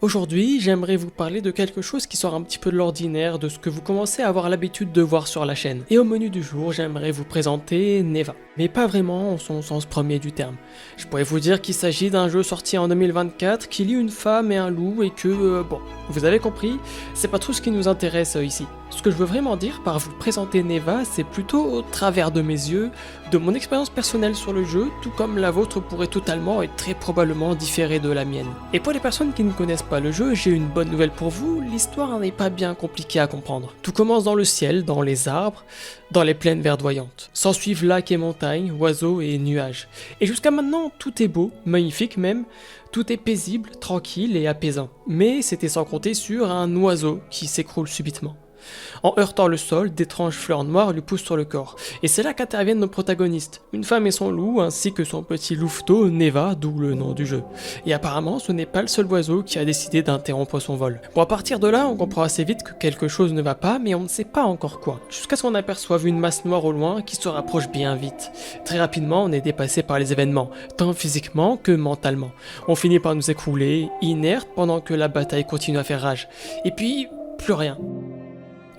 Aujourd'hui, j'aimerais vous parler de quelque chose qui sort un petit peu de l'ordinaire, de ce que vous commencez à avoir l'habitude de voir sur la chaîne. Et au menu du jour, j'aimerais vous présenter Neva. Mais pas vraiment en son sens premier du terme. Je pourrais vous dire qu'il s'agit d'un jeu sorti en 2024 qui lie une femme et un loup et que, bon, vous avez compris, c'est pas tout ce qui nous intéresse ici. Ce que je veux vraiment dire par vous présenter Neva, c'est plutôt au travers de mes yeux, de mon expérience personnelle sur le jeu, tout comme la vôtre pourrait totalement et très probablement différer de la mienne. Et pour les personnes qui ne connaissent pas le jeu, j'ai une bonne nouvelle pour vous, l'histoire n'est pas bien compliquée à comprendre. Tout commence dans le ciel, dans les arbres, dans les plaines verdoyantes. S'ensuivent lacs et montagnes, oiseaux et nuages. Et jusqu'à maintenant, tout est beau, magnifique même, tout est paisible, tranquille et apaisant. Mais c'était sans compter sur un oiseau qui s'écroule subitement. En heurtant le sol, d'étranges fleurs noires lui poussent sur le corps. Et c'est là qu'interviennent nos protagonistes, une femme et son loup, ainsi que son petit louveteau, Neva, d'où le nom du jeu. Et apparemment, ce n'est pas le seul oiseau qui a décidé d'interrompre son vol. Bon, à partir de là, on comprend assez vite que quelque chose ne va pas, mais on ne sait pas encore quoi. Jusqu'à ce qu'on aperçoive une masse noire au loin qui se rapproche bien vite. Très rapidement, on est dépassé par les événements, tant physiquement que mentalement. On finit par nous écrouler, inertes, pendant que la bataille continue à faire rage. Et puis, plus rien.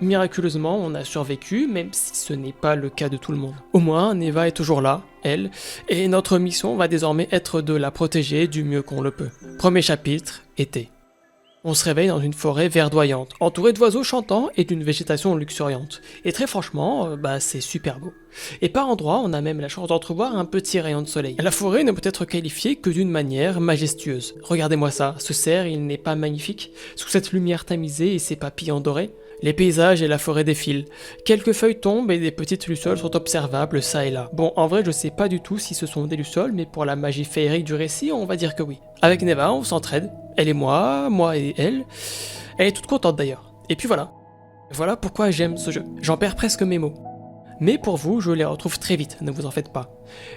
Miraculeusement, on a survécu, même si ce n'est pas le cas de tout le monde. Au moins, Neva est toujours là, elle, et notre mission va désormais être de la protéger du mieux qu'on le peut. Premier chapitre, été. On se réveille dans une forêt verdoyante, entourée d'oiseaux chantants et d'une végétation luxuriante. Et très franchement, c'est super beau. Et par endroits, on a même la chance d'entrevoir un petit rayon de soleil. La forêt ne peut être qualifiée que d'une manière majestueuse. Regardez-moi ça, ce cerf, il n'est pas magnifique? Sous cette lumière tamisée et ses papillons dorés, les paysages et la forêt défilent. Quelques feuilles tombent et des petites lucioles sont observables ça et là. Bon, en vrai, je sais pas du tout si ce sont des lucioles, mais pour la magie féerique du récit, on va dire que oui. Avec Neva, on s'entraide. Elle et moi et elle. Elle est toute contente d'ailleurs. Et puis voilà. Voilà pourquoi j'aime ce jeu. J'en perds presque mes mots. Mais pour vous, je les retrouve très vite, ne vous en faites pas.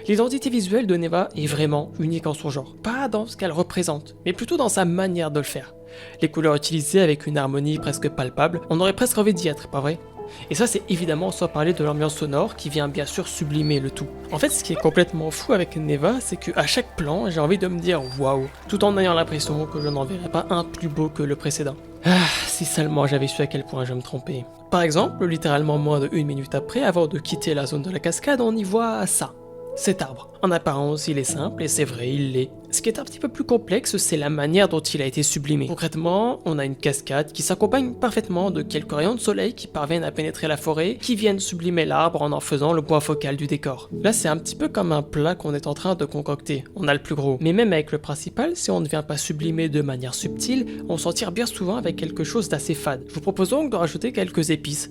L'identité visuelle de Neva est vraiment unique en son genre. Pas dans ce qu'elle représente, mais plutôt dans sa manière de le faire. Les couleurs utilisées avec une harmonie presque palpable, on aurait presque envie d'y être, pas vrai? Et ça, c'est évidemment sans parler de l'ambiance sonore qui vient bien sûr sublimer le tout. En fait, ce qui est complètement fou avec Neva, c'est qu'à chaque plan, j'ai envie de me dire waouh, tout en ayant l'impression que je n'en verrai pas un plus beau que le précédent. Ah, si seulement j'avais su à quel point je me trompais. Par exemple, littéralement moins de 1 minute après, avant de quitter la zone de la cascade, on y voit ça. Cet arbre. En apparence, il est simple, et c'est vrai, il l'est. Ce qui est un petit peu plus complexe, c'est la manière dont il a été sublimé. Concrètement, on a une cascade qui s'accompagne parfaitement de quelques rayons de soleil qui parviennent à pénétrer la forêt, qui viennent sublimer l'arbre en faisant le point focal du décor. Là, c'est un petit peu comme un plat qu'on est en train de concocter. On a le plus gros. Mais même avec le principal, si on ne vient pas sublimer de manière subtile, on s'en tire bien souvent avec quelque chose d'assez fade. Je vous propose donc de rajouter quelques épices,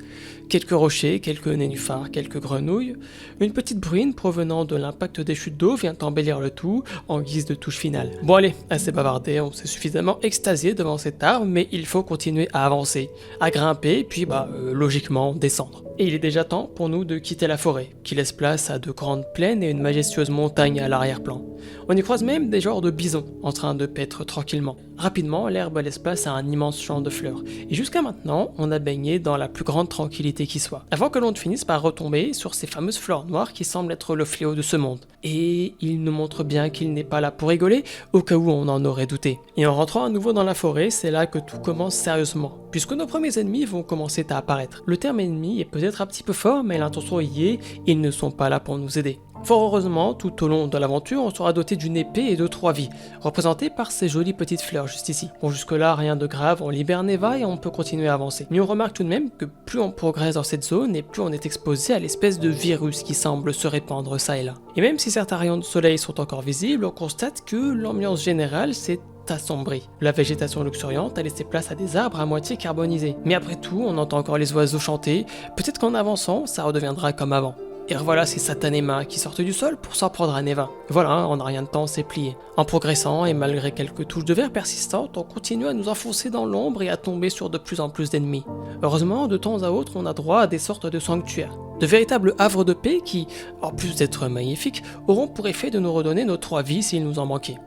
quelques rochers, quelques nénuphars, quelques grenouilles, une petite bruine provenant de l'impact des chutes d'eau vient embellir le tout en guise de touche finale. Bon allez, assez bavardé, on s'est suffisamment extasié devant cet arbre, mais il faut continuer à avancer, à grimper, puis logiquement descendre. Et il est déjà temps pour nous de quitter la forêt, qui laisse place à de grandes plaines et une majestueuse montagne à l'arrière-plan. On y croise même des genres de bisons, en train de paître tranquillement. Rapidement, l'herbe laisse place à un immense champ de fleurs, et jusqu'à maintenant, on a baigné dans la plus grande tranquillité qui soit, avant que l'on ne finisse par retomber sur ces fameuses fleurs noires qui semblent être le fléau de ce monde. Et il nous montre bien qu'il n'est pas là pour rigoler, au cas où on en aurait douté. Et en rentrant à nouveau dans la forêt, c'est là que tout commence sérieusement, puisque nos premiers ennemis vont commencer à apparaître. Le terme ennemi est peut-être un petit peu fort, mais l'intention y est, ils ne sont pas là pour nous aider. Fort heureusement, tout au long de l'aventure, on sera doté d'une épée et de 3 vies, représentées par ces jolies petites fleurs juste ici. Bon, jusque-là, rien de grave, on libère Neva et on peut continuer à avancer. Mais on remarque tout de même que plus on progresse dans cette zone et plus on est exposé à l'espèce de virus qui semble se répandre ça et là. Et même si certains rayons de soleil sont encore visibles, on constate que l'ambiance générale s'est assombrie. La végétation luxuriante a laissé place à des arbres à moitié carbonisés. Mais après tout, on entend encore les oiseaux chanter, peut-être qu'en avançant, ça redeviendra comme avant. Et revoilà ces satanés mains qui sortent du sol pour s'en prendre à Neva. Voilà, en rien de temps, c'est plié. En progressant, et malgré quelques touches de verre persistantes, on continue à nous enfoncer dans l'ombre et à tomber sur de plus en plus d'ennemis. Heureusement, de temps à autre, on a droit à des sortes de sanctuaires. De véritables havres de paix qui, en plus d'être magnifiques, auront pour effet de nous redonner nos 3 vies s'il nous en manquait.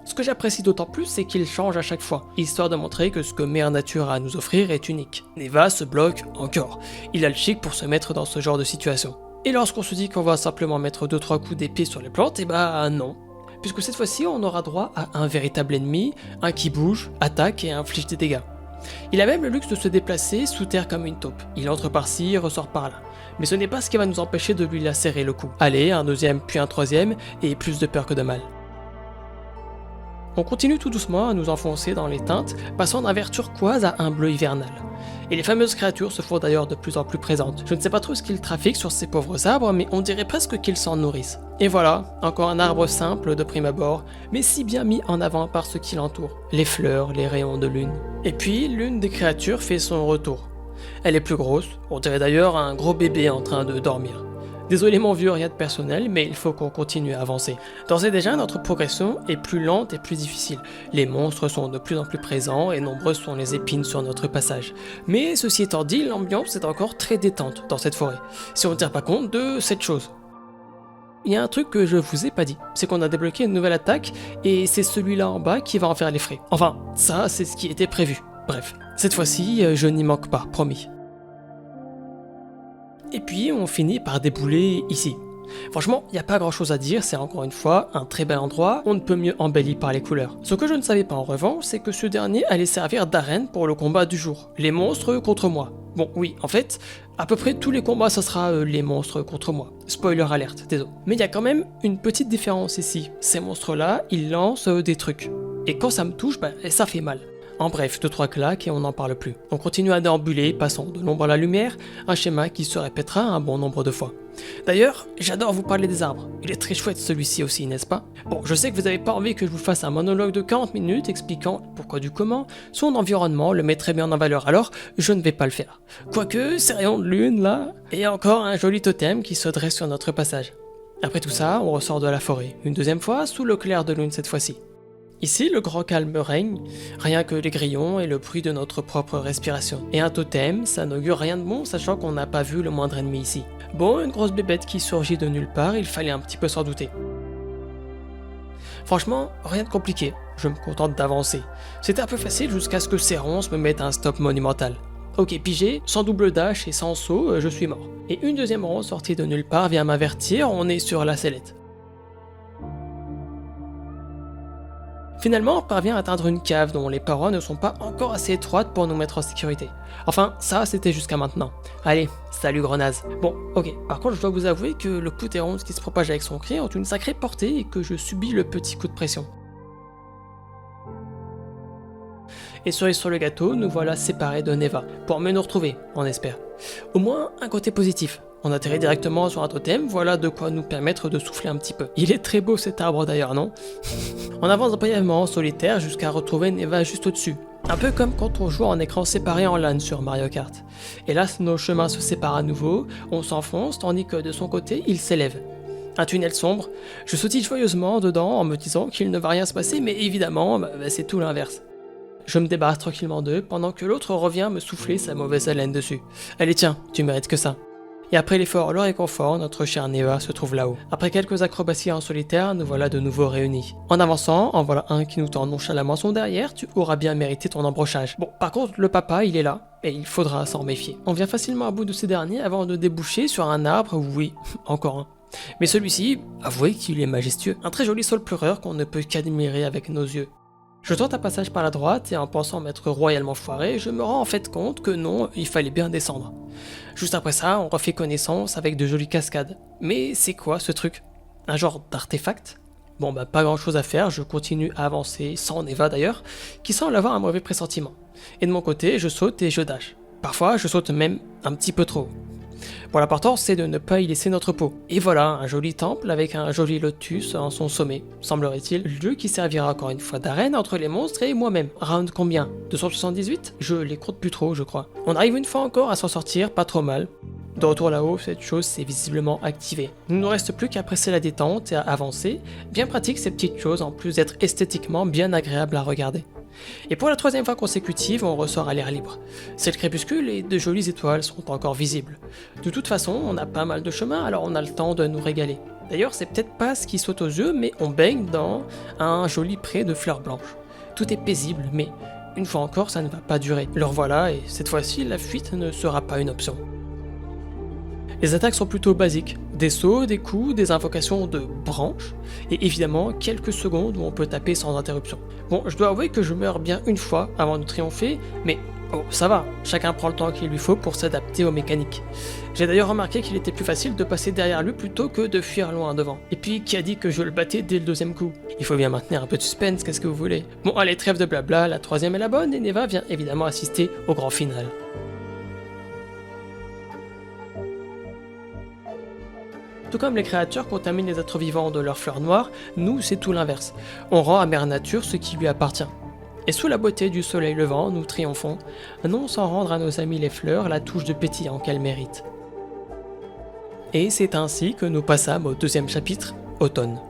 Ce que j'apprécie d'autant plus, c'est qu'ils changent à chaque fois, histoire de montrer que ce que Mère Nature a à nous offrir est unique. Neva se bloque encore. Il a le chic pour se mettre dans ce genre de situation. Et lorsqu'on se dit qu'on va simplement mettre 2-3 coups d'épée sur les plantes, non. puisque cette fois-ci on aura droit à un véritable ennemi, un qui bouge, attaque et inflige des dégâts. Il a même le luxe de se déplacer sous terre comme une taupe. Il entre par-ci, ressort par-là. Mais ce n'est pas ce qui va nous empêcher de lui lacérer le cou. Allez, un deuxième puis un troisième, et plus de peur que de mal. On continue tout doucement à nous enfoncer dans les teintes, passant d'un vert turquoise à un bleu hivernal. Et les fameuses créatures se font d'ailleurs de plus en plus présentes. Je ne sais pas trop ce qu'ils trafiquent sur ces pauvres arbres, mais on dirait presque qu'ils s'en nourrissent. Et voilà, encore un arbre simple de prime abord, mais si bien mis en avant par ce qui l'entoure. Les fleurs, les rayons de lune. Et puis, l'une des créatures fait son retour. Elle est plus grosse, on dirait d'ailleurs un gros bébé en train de dormir. Désolé mon vieux, rien de personnel, mais il faut qu'on continue à avancer. D'ores et déjà, notre progression est plus lente et plus difficile. Les monstres sont de plus en plus présents et nombreuses sont les épines sur notre passage. Mais ceci étant dit, l'ambiance est encore très détente dans cette forêt, si on ne tient pas compte de cette chose. Il y a un truc que je vous ai pas dit, c'est qu'on a débloqué une nouvelle attaque et c'est celui-là en bas qui va en faire les frais. Enfin, ça c'est ce qui était prévu. Bref, cette fois-ci, je n'y manque pas, promis. Et puis on finit par débouler ici. Franchement, il n'y a pas grand chose à dire, c'est encore une fois un très bel endroit, on ne peut mieux embelli par les couleurs. Ce que je ne savais pas en revanche, c'est que ce dernier allait servir d'arène pour le combat du jour. Les monstres contre moi. Bon oui, en fait, à peu près tous les combats ça sera les monstres contre moi. Spoiler alerte, désolé. Mais il y a quand même une petite différence ici. Ces monstres-là, ils lancent des trucs. Et quand ça me touche, ça fait mal. En bref, 2-3 claques et on n'en parle plus. On continue à déambuler, passant de l'ombre à la lumière, un schéma qui se répétera un bon nombre de fois. D'ailleurs, j'adore vous parler des arbres. Il est très chouette celui-ci aussi, n'est-ce pas? Bon, je sais que vous n'avez pas envie que je vous fasse un monologue de 40 minutes expliquant pourquoi du comment, son environnement le met très bien en valeur, alors je ne vais pas le faire. Quoique, ces rayons de lune là, et encore un joli totem qui se dresse sur notre passage. Après tout ça, on ressort de la forêt, une deuxième fois sous le clair de lune cette fois-ci. Ici, le grand calme règne, rien que les grillons et le bruit de notre propre respiration. Et un totem, ça n'augure rien de bon, sachant qu'on n'a pas vu le moindre ennemi ici. Bon, une grosse bébête qui surgit de nulle part, il fallait un petit peu s'en douter. Franchement, rien de compliqué, je me contente d'avancer. C'était un peu facile jusqu'à ce que ces ronces me mettent un stop monumental. Ok, pigé, sans double dash et sans saut, je suis mort. Et une deuxième ronce sortie de nulle part vient m'avertir, on est sur la sellette. Finalement, on parvient à atteindre une cave dont les parois ne sont pas encore assez étroites pour nous mettre en sécurité. Enfin, ça c'était jusqu'à maintenant. Allez, salut grenasse. Bon, ok, par contre je dois vous avouer que le poutéron qui se propage avec son cri ont une sacrée portée et que je subis le petit coup de pression. Et cerise sur le gâteau, nous voilà séparés de Neva, pour mieux nous retrouver, on espère. Au moins, un côté positif. On atterrit directement sur un totem, voilà de quoi nous permettre de souffler un petit peu. Il est très beau cet arbre d'ailleurs, non? On avance brièvement en solitaire jusqu'à retrouver Neva juste au-dessus. Un peu comme quand on joue en écran séparé en LAN sur Mario Kart. Et là, nos chemins se séparent à nouveau, on s'enfonce tandis que de son côté, il s'élève. Un tunnel sombre, je sautille joyeusement dedans en me disant qu'il ne va rien se passer, mais évidemment, c'est tout l'inverse. Je me débarrasse tranquillement d'eux pendant que l'autre revient me souffler sa mauvaise haleine dessus. Allez tiens, tu mérites que ça. Et après l'effort, le réconfort, notre chère Neva se trouve là-haut. Après quelques acrobaties en solitaire, nous voilà de nouveau réunis. En avançant, en voilà un qui nous tend nonchalamment son derrière, tu auras bien mérité ton embrochage. Bon, par contre, le papa, il est là, et il faudra s'en méfier. On vient facilement à bout de ces derniers avant de déboucher sur un arbre, oui, encore un. Mais celui-ci, avouez qu'il est majestueux. Un très joli saule pleureur qu'on ne peut qu'admirer avec nos yeux. Je tente un passage par la droite et en pensant m'être royalement foiré, je me rends en fait compte que non, il fallait bien descendre. Juste après ça, on refait connaissance avec de jolies cascades. Mais c'est quoi ce truc? Un genre d'artefact? Bon pas grand chose à faire, je continue à avancer, sans Neva d'ailleurs, qui semble avoir un mauvais pressentiment. Et de mon côté, je saute et je dash. Parfois, je saute même un petit peu trop. Bon, l'important c'est de ne pas y laisser notre peau. Et voilà, un joli temple avec un joli lotus en son sommet, semblerait-il, lieu qui servira encore une fois d'arène entre les monstres et moi-même. Round combien? 278? Je les compte plus trop, je crois. On arrive une fois encore à s'en sortir, pas trop mal. De retour là-haut, cette chose s'est visiblement activée. Il ne nous reste plus qu'à presser la détente et à avancer. Bien pratique ces petites choses, en plus d'être esthétiquement bien agréables à regarder. Et pour la troisième fois consécutive, on ressort à l'air libre. C'est le crépuscule et de jolies étoiles sont encore visibles. De toute façon, on a pas mal de chemin, alors on a le temps de nous régaler. D'ailleurs, c'est peut-être pas ce qui saute aux yeux, mais on baigne dans un joli pré de fleurs blanches. Tout est paisible, mais une fois encore, ça ne va pas durer. Le revoilà, et cette fois-ci, la fuite ne sera pas une option. Les attaques sont plutôt basiques, des sauts, des coups, des invocations de branches, et évidemment quelques secondes où on peut taper sans interruption. Bon, je dois avouer que je meurs bien une fois avant de triompher, mais oh, ça va, chacun prend le temps qu'il lui faut pour s'adapter aux mécaniques. J'ai d'ailleurs remarqué qu'il était plus facile de passer derrière lui plutôt que de fuir loin devant. Et puis, qui a dit que je le battais dès le deuxième coup? Il faut bien maintenir un peu de suspense, qu'est-ce que vous voulez? Bon, allez, trêve de blabla, la troisième est la bonne, et Neva vient évidemment assister au grand final. Tout comme les créatures contaminent les êtres vivants de leurs fleurs noires, nous c'est tout l'inverse. On rend à Mère Nature ce qui lui appartient. Et sous la beauté du soleil levant, nous triomphons, non sans rendre à nos amis les fleurs la touche de pétillant qu'elles méritent. Et c'est ainsi que nous passâmes au deuxième chapitre, Automne.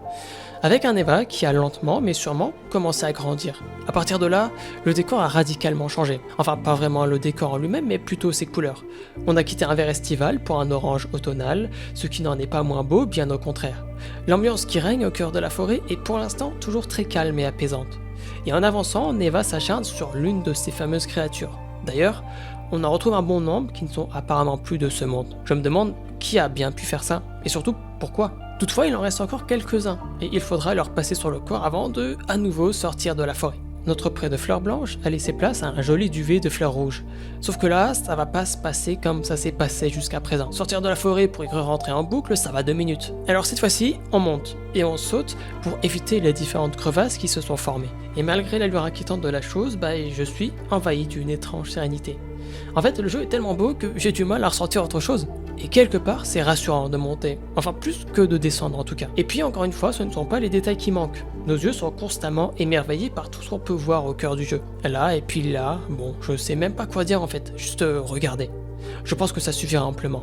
Avec un Neva qui a lentement mais sûrement commencé à grandir. À partir de là, le décor a radicalement changé. Enfin, pas vraiment le décor en lui-même, mais plutôt ses couleurs. On a quitté un vert estival pour un orange automnal, ce qui n'en est pas moins beau, bien au contraire. L'ambiance qui règne au cœur de la forêt est pour l'instant toujours très calme et apaisante. Et en avançant, Neva s'acharne sur l'une de ces fameuses créatures. D'ailleurs, on en retrouve un bon nombre qui ne sont apparemment plus de ce monde. Je me demande qui a bien pu faire ça, et surtout pourquoi. Toutefois, il en reste encore quelques-uns, et il faudra leur passer sur le corps avant de, à nouveau, sortir de la forêt. Notre pré de fleurs blanches a laissé place à un joli duvet de fleurs rouges. Sauf que là, ça va pas se passer comme ça s'est passé jusqu'à présent. Sortir de la forêt pour y rentrer en boucle, ça va 2 minutes. Alors cette fois-ci, on monte, et on saute pour éviter les différentes crevasses qui se sont formées. Et malgré l'allure inquiétante de la chose, je suis envahi d'une étrange sérénité. En fait, le jeu est tellement beau que j'ai du mal à ressentir autre chose. Et quelque part, c'est rassurant de monter. Enfin, plus que de descendre en tout cas. Et puis, encore une fois, ce ne sont pas les détails qui manquent. Nos yeux sont constamment émerveillés par tout ce qu'on peut voir au cœur du jeu. Là, et puis là, bon, je sais même pas quoi dire en fait. Juste regardez. Je pense que ça suffira amplement.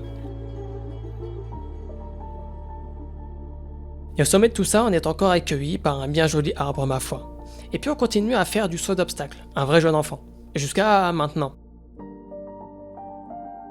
Et au sommet de tout ça, on est encore accueilli par un bien joli arbre ma foi. Et puis on continue à faire du saut d'obstacle, un vrai jeune enfant. Jusqu'à maintenant.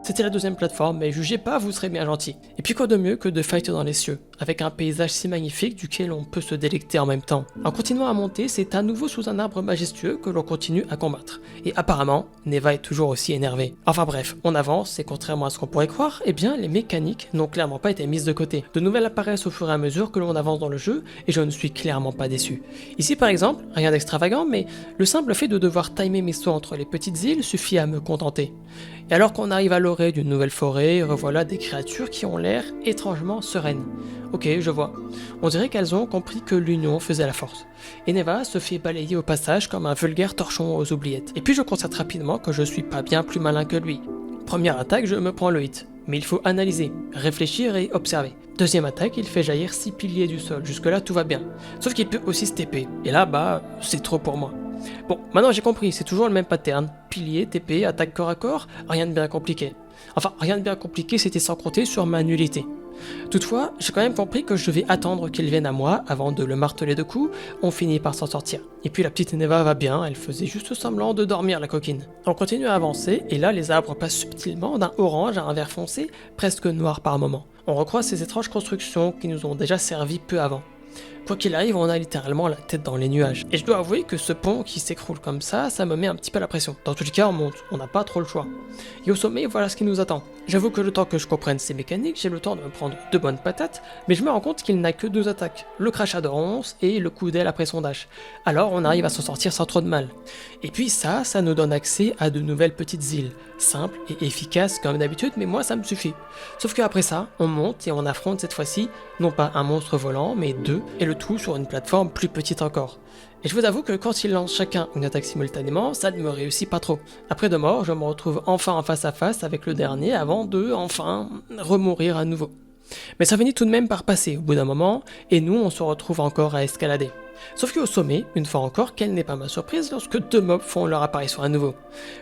C'était la deuxième plateforme, mais jugez pas, vous serez bien gentil. Et puis quoi de mieux que de fighter dans les cieux, avec un paysage si magnifique duquel on peut se délecter en même temps. En continuant à monter, c'est à nouveau sous un arbre majestueux que l'on continue à combattre. Et apparemment, Neva est toujours aussi énervée. Enfin bref, on avance, et contrairement à ce qu'on pourrait croire, eh bien les mécaniques n'ont clairement pas été mises de côté. De nouvelles apparaissent au fur et à mesure que l'on avance dans le jeu, et je ne suis clairement pas déçu. Ici par exemple, rien d'extravagant, mais le simple fait de devoir timer mes sauts entre les petites îles suffit à me contenter. Et alors qu'on arrive à l'orée d'une nouvelle forêt, revoilà des créatures qui ont l'air étrangement sereines. Ok, je vois. On dirait qu'elles ont compris que l'union faisait la force. Et Neva se fait balayer au passage comme un vulgaire torchon aux oubliettes. Et puis je constate rapidement que je suis pas bien plus malin que lui. Première attaque, je me prends le hit. Mais il faut analyser, réfléchir et observer. Deuxième attaque, il fait jaillir 6 piliers du sol. Jusque là, tout va bien. Sauf qu'il peut aussi se TP. Et là, c'est trop pour moi. Bon, maintenant j'ai compris, c'est toujours le même pattern. Pilier, TP, attaque corps à corps, rien de bien compliqué. Enfin, rien de bien compliqué, c'était sans compter sur ma nullité. Toutefois, j'ai quand même compris que je devais attendre qu'il vienne à moi avant de le marteler de coups, on finit par s'en sortir. Et puis la petite Neva va bien, elle faisait juste semblant de dormir la coquine. On continue à avancer, et là les arbres passent subtilement d'un orange à un vert foncé, presque noir par moment. On recroise ces étranges constructions qui nous ont déjà servi peu avant. Quoi qu'il arrive, on a littéralement la tête dans les nuages. Et je dois avouer que ce pont qui s'écroule comme ça me met un petit peu la pression. Dans tous les cas, on monte, on n'a pas trop le choix. Et au sommet, voilà ce qui nous attend. J'avoue que le temps que je comprenne ces mécaniques, j'ai le temps de me prendre 2 bonnes patates, mais je me rends compte qu'il n'a que 2 attaques, le crachat de ronce et le coup d'aile après son dash. Alors on arrive à s'en sortir sans trop de mal. Et puis ça nous donne accès à de nouvelles petites îles, simples et efficaces comme d'habitude, mais moi ça me suffit. Sauf qu'après ça, on monte et on affronte cette fois-ci, non pas un monstre volant, mais 2, et le tout sur une plateforme plus petite encore. Et je vous avoue que quand ils lancent chacun une attaque simultanément, ça ne me réussit pas trop. Après 2 morts, je me retrouve enfin en face à face avec le dernier avant de, enfin, remourir à nouveau. Mais ça finit tout de même par passer au bout d'un moment, et nous on se retrouve encore à escalader. Sauf qu'au sommet, une fois encore, quelle n'est pas ma surprise lorsque 2 mobs font leur apparition à nouveau.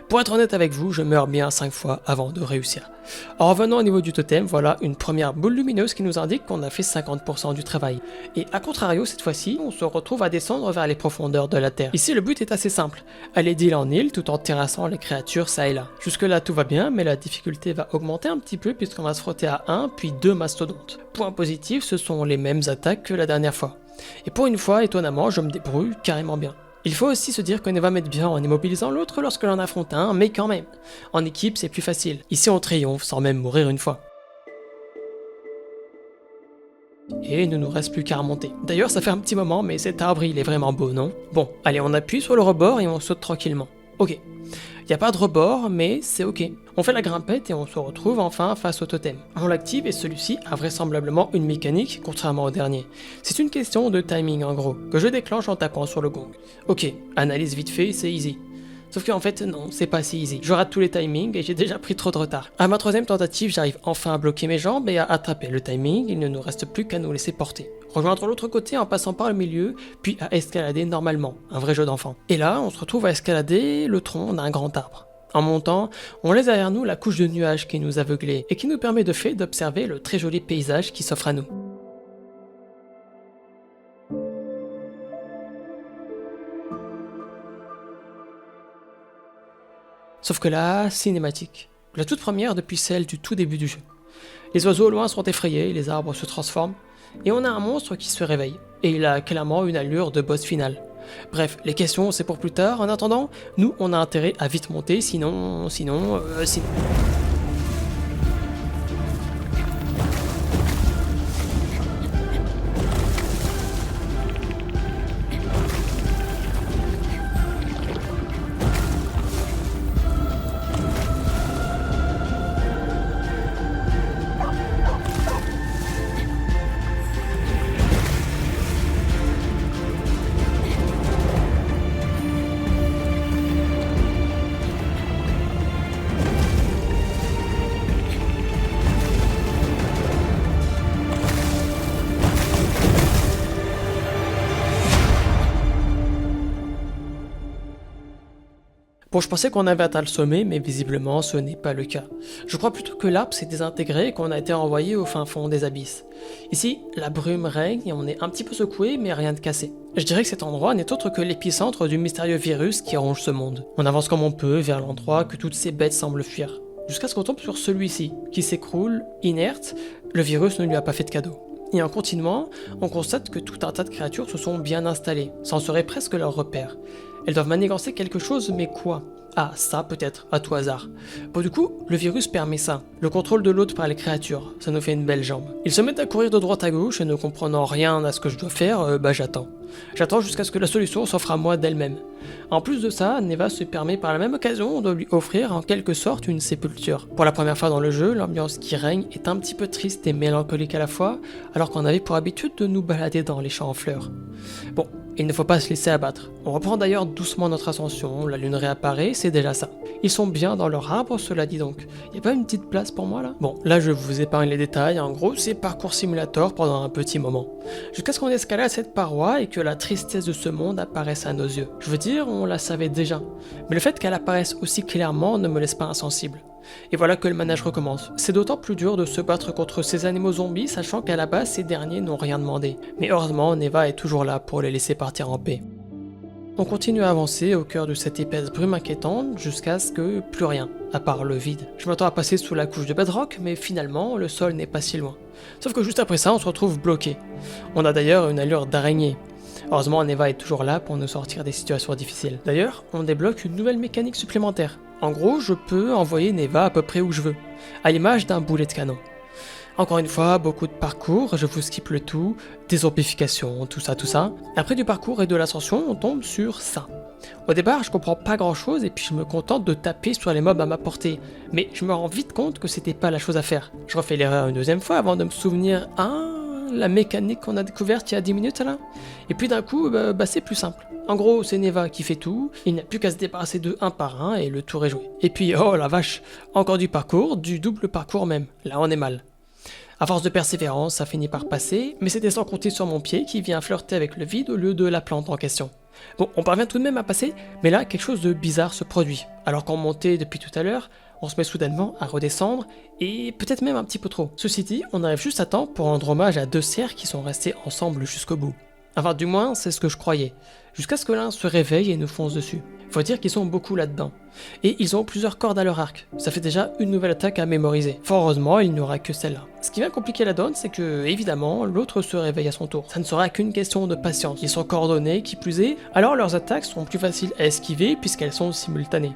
Pour être honnête avec vous, je meurs bien 5 fois avant de réussir. En revenant au niveau du totem, voilà une première boule lumineuse qui nous indique qu'on a fait 50% du travail. Et à contrario, cette fois-ci, on se retrouve à descendre vers les profondeurs de la Terre. Ici, le but est assez simple, aller d'île en île tout en terrassant les créatures ça et là. Jusque là, tout va bien, mais la difficulté va augmenter un petit peu puisqu'on va se frotter à 1 puis 2 mastodontes. Point positif, ce sont les mêmes attaques que la dernière fois. Et pour une fois, étonnamment, je me débrouille carrément bien. Il faut aussi se dire qu'on va mettre bien en immobilisant l'autre lorsque l'on affronte un, mais quand même. En équipe, c'est plus facile. Ici, on triomphe sans même mourir une fois. Et il ne nous reste plus qu'à remonter. D'ailleurs, ça fait un petit moment, mais cet arbre, il est vraiment beau, non? Bon, allez, on appuie sur le rebord et on saute tranquillement. Ok. Il n'y a pas de rebord, mais c'est ok. On fait la grimpette et on se retrouve enfin face au totem. On l'active et celui-ci a vraisemblablement une mécanique, contrairement au dernier. C'est une question de timing en gros, que je déclenche en tapant sur le gong. Ok, analyse vite fait, c'est easy. Sauf qu'en fait, non, c'est pas si easy. Je rate tous les timings et j'ai déjà pris trop de retard. À ma troisième tentative, j'arrive enfin à bloquer mes jambes et à attraper le timing, il ne nous reste plus qu'à nous laisser porter. Rejoindre l'autre côté en passant par le milieu, puis à escalader normalement, un vrai jeu d'enfant. Et là, on se retrouve à escalader le tronc d'un grand arbre. En montant, on laisse derrière nous la couche de nuages qui nous aveuglait et qui nous permet de fait d'observer le très joli paysage qui s'offre à nous. Sauf que là, cinématique. La toute première depuis celle du tout début du jeu. Les oiseaux au loin sont effrayés, les arbres se transforment, et on a un monstre qui se réveille, et il a clairement une allure de boss final. Bref, les questions c'est pour plus tard, en attendant, nous on a intérêt à vite monter, sinon... Bon, je pensais qu'on avait atteint le sommet, mais visiblement ce n'est pas le cas. Je crois plutôt que l'arbre s'est désintégré et qu'on a été renvoyé au fin fond des abysses. Ici, la brume règne et on est un petit peu secoué, mais rien de cassé. Je dirais que cet endroit n'est autre que l'épicentre du mystérieux virus qui ronge ce monde. On avance comme on peut vers l'endroit que toutes ces bêtes semblent fuir. Jusqu'à ce qu'on tombe sur celui-ci, qui s'écroule, inerte, le virus ne lui a pas fait de cadeau. Et en continuant, on constate que tout un tas de créatures se sont bien installées, ça en serait presque leur repère. Elles doivent manigancer quelque chose, mais quoi? Ah, ça peut-être, à tout hasard. Bon du coup, le virus permet ça, le contrôle de l'autre par les créatures, ça nous fait une belle jambe. Ils se mettent à courir de droite à gauche et ne comprenant rien à ce que je dois faire, j'attends. J'attends jusqu'à ce que la solution s'offre à moi d'elle-même. En plus de ça, Neva se permet par la même occasion de lui offrir en quelque sorte une sépulture. Pour la première fois dans le jeu, l'ambiance qui règne est un petit peu triste et mélancolique à la fois, alors qu'on avait pour habitude de nous balader dans les champs en fleurs. Bon, il ne faut pas se laisser abattre. On reprend d'ailleurs doucement notre ascension, la lune réapparaît, c'est déjà ça. Ils sont bien dans leur arbre, cela dit donc. Y a pas une petite place pour moi là? Bon, là je vous épargne les détails, en gros c'est parcours simulator pendant un petit moment. Jusqu'à ce qu'on escalade cette paroi et que la tristesse de ce monde apparaisse à nos yeux. Je veux dire, on la savait déjà. Mais le fait qu'elle apparaisse aussi clairement ne me laisse pas insensible. Et voilà que le manège recommence. C'est d'autant plus dur de se battre contre ces animaux zombies, sachant qu'à la base ces derniers n'ont rien demandé. Mais heureusement, Neva est toujours là pour les laisser partir en paix. On continue à avancer au cœur de cette épaisse brume inquiétante jusqu'à ce que plus rien, à part le vide. Je m'attends à passer sous la couche de bedrock, mais finalement le sol n'est pas si loin. Sauf que juste après ça, on se retrouve bloqué. On a d'ailleurs une allure d'araignée. Heureusement, Neva est toujours là pour nous sortir des situations difficiles. D'ailleurs, on débloque une nouvelle mécanique supplémentaire. En gros, je peux envoyer Neva à peu près où je veux, à l'image d'un boulet de canon. Encore une fois, beaucoup de parcours, je vous skip le tout, des zombifications, tout ça. Après du parcours et de l'ascension, on tombe sur ça. Au départ, je comprends pas grand chose et puis je me contente de taper sur les mobs à ma portée. Mais je me rends vite compte que c'était pas la chose à faire. Je refais l'erreur une deuxième fois avant de me souvenir, la mécanique qu'on a découverte il y a 10 minutes là. Et puis d'un coup, c'est plus simple. En gros, c'est Neva qui fait tout, il n'y a plus qu'à se débarrasser d'eux un par un et le tour est joué. Et puis, oh la vache, encore du parcours, du double parcours même. Là, on est mal. À force de persévérance, ça finit par passer, mais c'était sans compter sur mon pied qui vient flirter avec le vide au lieu de la plante en question. Bon, on parvient tout de même à passer, mais là, quelque chose de bizarre se produit. Alors qu'on montait depuis tout à l'heure, on se met soudainement à redescendre, et peut-être même un petit peu trop. Ceci dit, on arrive juste à temps pour rendre hommage à deux cerfs qui sont restés ensemble jusqu'au bout. Enfin, du moins, c'est ce que je croyais. jusqu'à ce que l'un se réveille et nous fonce dessus. Faut dire qu'ils sont beaucoup là-dedans. Et ils ont plusieurs cordes à leur arc, ça fait déjà une nouvelle attaque à mémoriser. Fort heureusement, il n'y aura que celle-là. Ce qui vient compliquer la donne, c'est que, évidemment, l'autre se réveille à son tour. Ça ne sera qu'une question de patience. Ils sont coordonnés, qui plus est, alors leurs attaques sont plus faciles à esquiver puisqu'elles sont simultanées.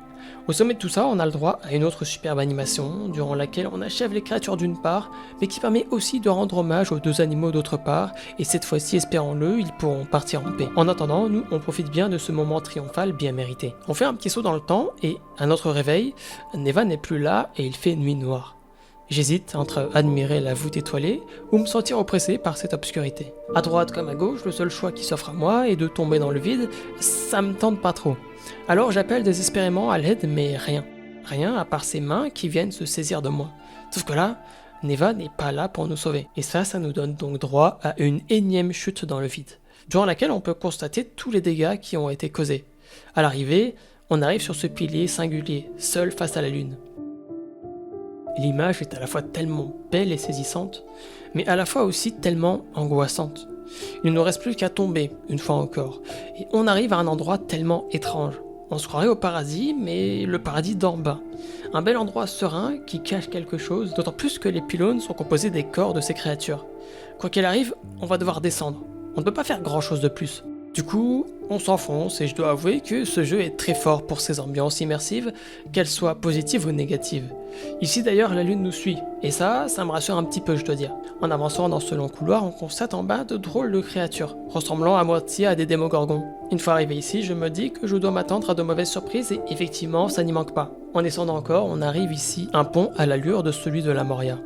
Au sommet de tout ça, on a le droit à une autre superbe animation, durant laquelle on achève les créatures d'une part, mais qui permet aussi de rendre hommage aux deux animaux d'autre part, et cette fois-ci, espérons-le, ils pourront partir en paix. En attendant, nous, on profite bien de ce moment triomphal bien mérité. On fait un petit saut dans le temps, et à notre réveil, Neva n'est plus là, et il fait nuit noire. J'hésite entre admirer la voûte étoilée ou me sentir oppressé par cette obscurité. À droite comme à gauche, le seul choix qui s'offre à moi est de tomber dans le vide, ça me tente pas trop. Alors j'appelle désespérément à l'aide, mais rien. Rien à part ses mains qui viennent se saisir de moi. Sauf que là, Neva n'est pas là pour nous sauver. Et ça nous donne donc droit à une énième chute dans le vide, durant laquelle on peut constater tous les dégâts qui ont été causés. À l'arrivée, on arrive sur ce pilier singulier, seul face à la lune. L'image est à la fois tellement belle et saisissante, mais à la fois aussi tellement angoissante. Il ne nous reste plus qu'à tomber, une fois encore, et on arrive à un endroit tellement étrange. On se croirait au paradis, mais le paradis d'en bas. Un bel endroit serein qui cache quelque chose, d'autant plus que les pylônes sont composés des corps de ces créatures. Quoi qu'il arrive, on va devoir descendre. On ne peut pas faire grand chose de plus. Du coup, on s'enfonce et je dois avouer que ce jeu est très fort pour ses ambiances immersives, qu'elles soient positives ou négatives. Ici d'ailleurs la lune nous suit, et ça me rassure un petit peu je dois dire. En avançant dans ce long couloir, on constate en bas de drôles de créatures, ressemblant à moitié à des démogorgons. Une fois arrivé ici, je me dis que je dois m'attendre à de mauvaises surprises et effectivement ça n'y manque pas. En descendant encore, on arrive ici à un pont à l'allure de celui de la Moria.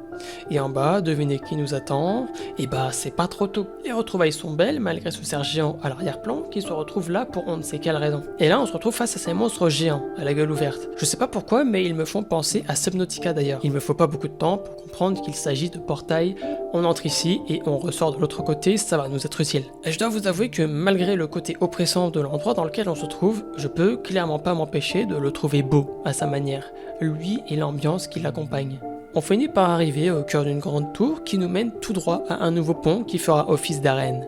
Et en bas, devinez qui nous attend? Et bah c'est pas trop tôt. Les retrouvailles sont belles malgré ce cerf géant à l'arrière-plan qui se retrouve là pour on ne sait quelle raison. Et là on se retrouve face à ces monstres géants, à la gueule ouverte. Je sais pas pourquoi mais ils me font penser à Subnautica d'ailleurs. Il me faut pas beaucoup de temps pour comprendre qu'il s'agit de portails. On entre ici et on ressort de l'autre côté, ça va nous être utile. Et je dois vous avouer que malgré le côté oppressant de l'endroit dans lequel on se trouve, je peux clairement pas m'empêcher de le trouver beau à sa manière, lui et l'ambiance qui l'accompagne. On finit par arriver au cœur d'une grande tour qui nous mène tout droit à un nouveau pont qui fera office d'arène.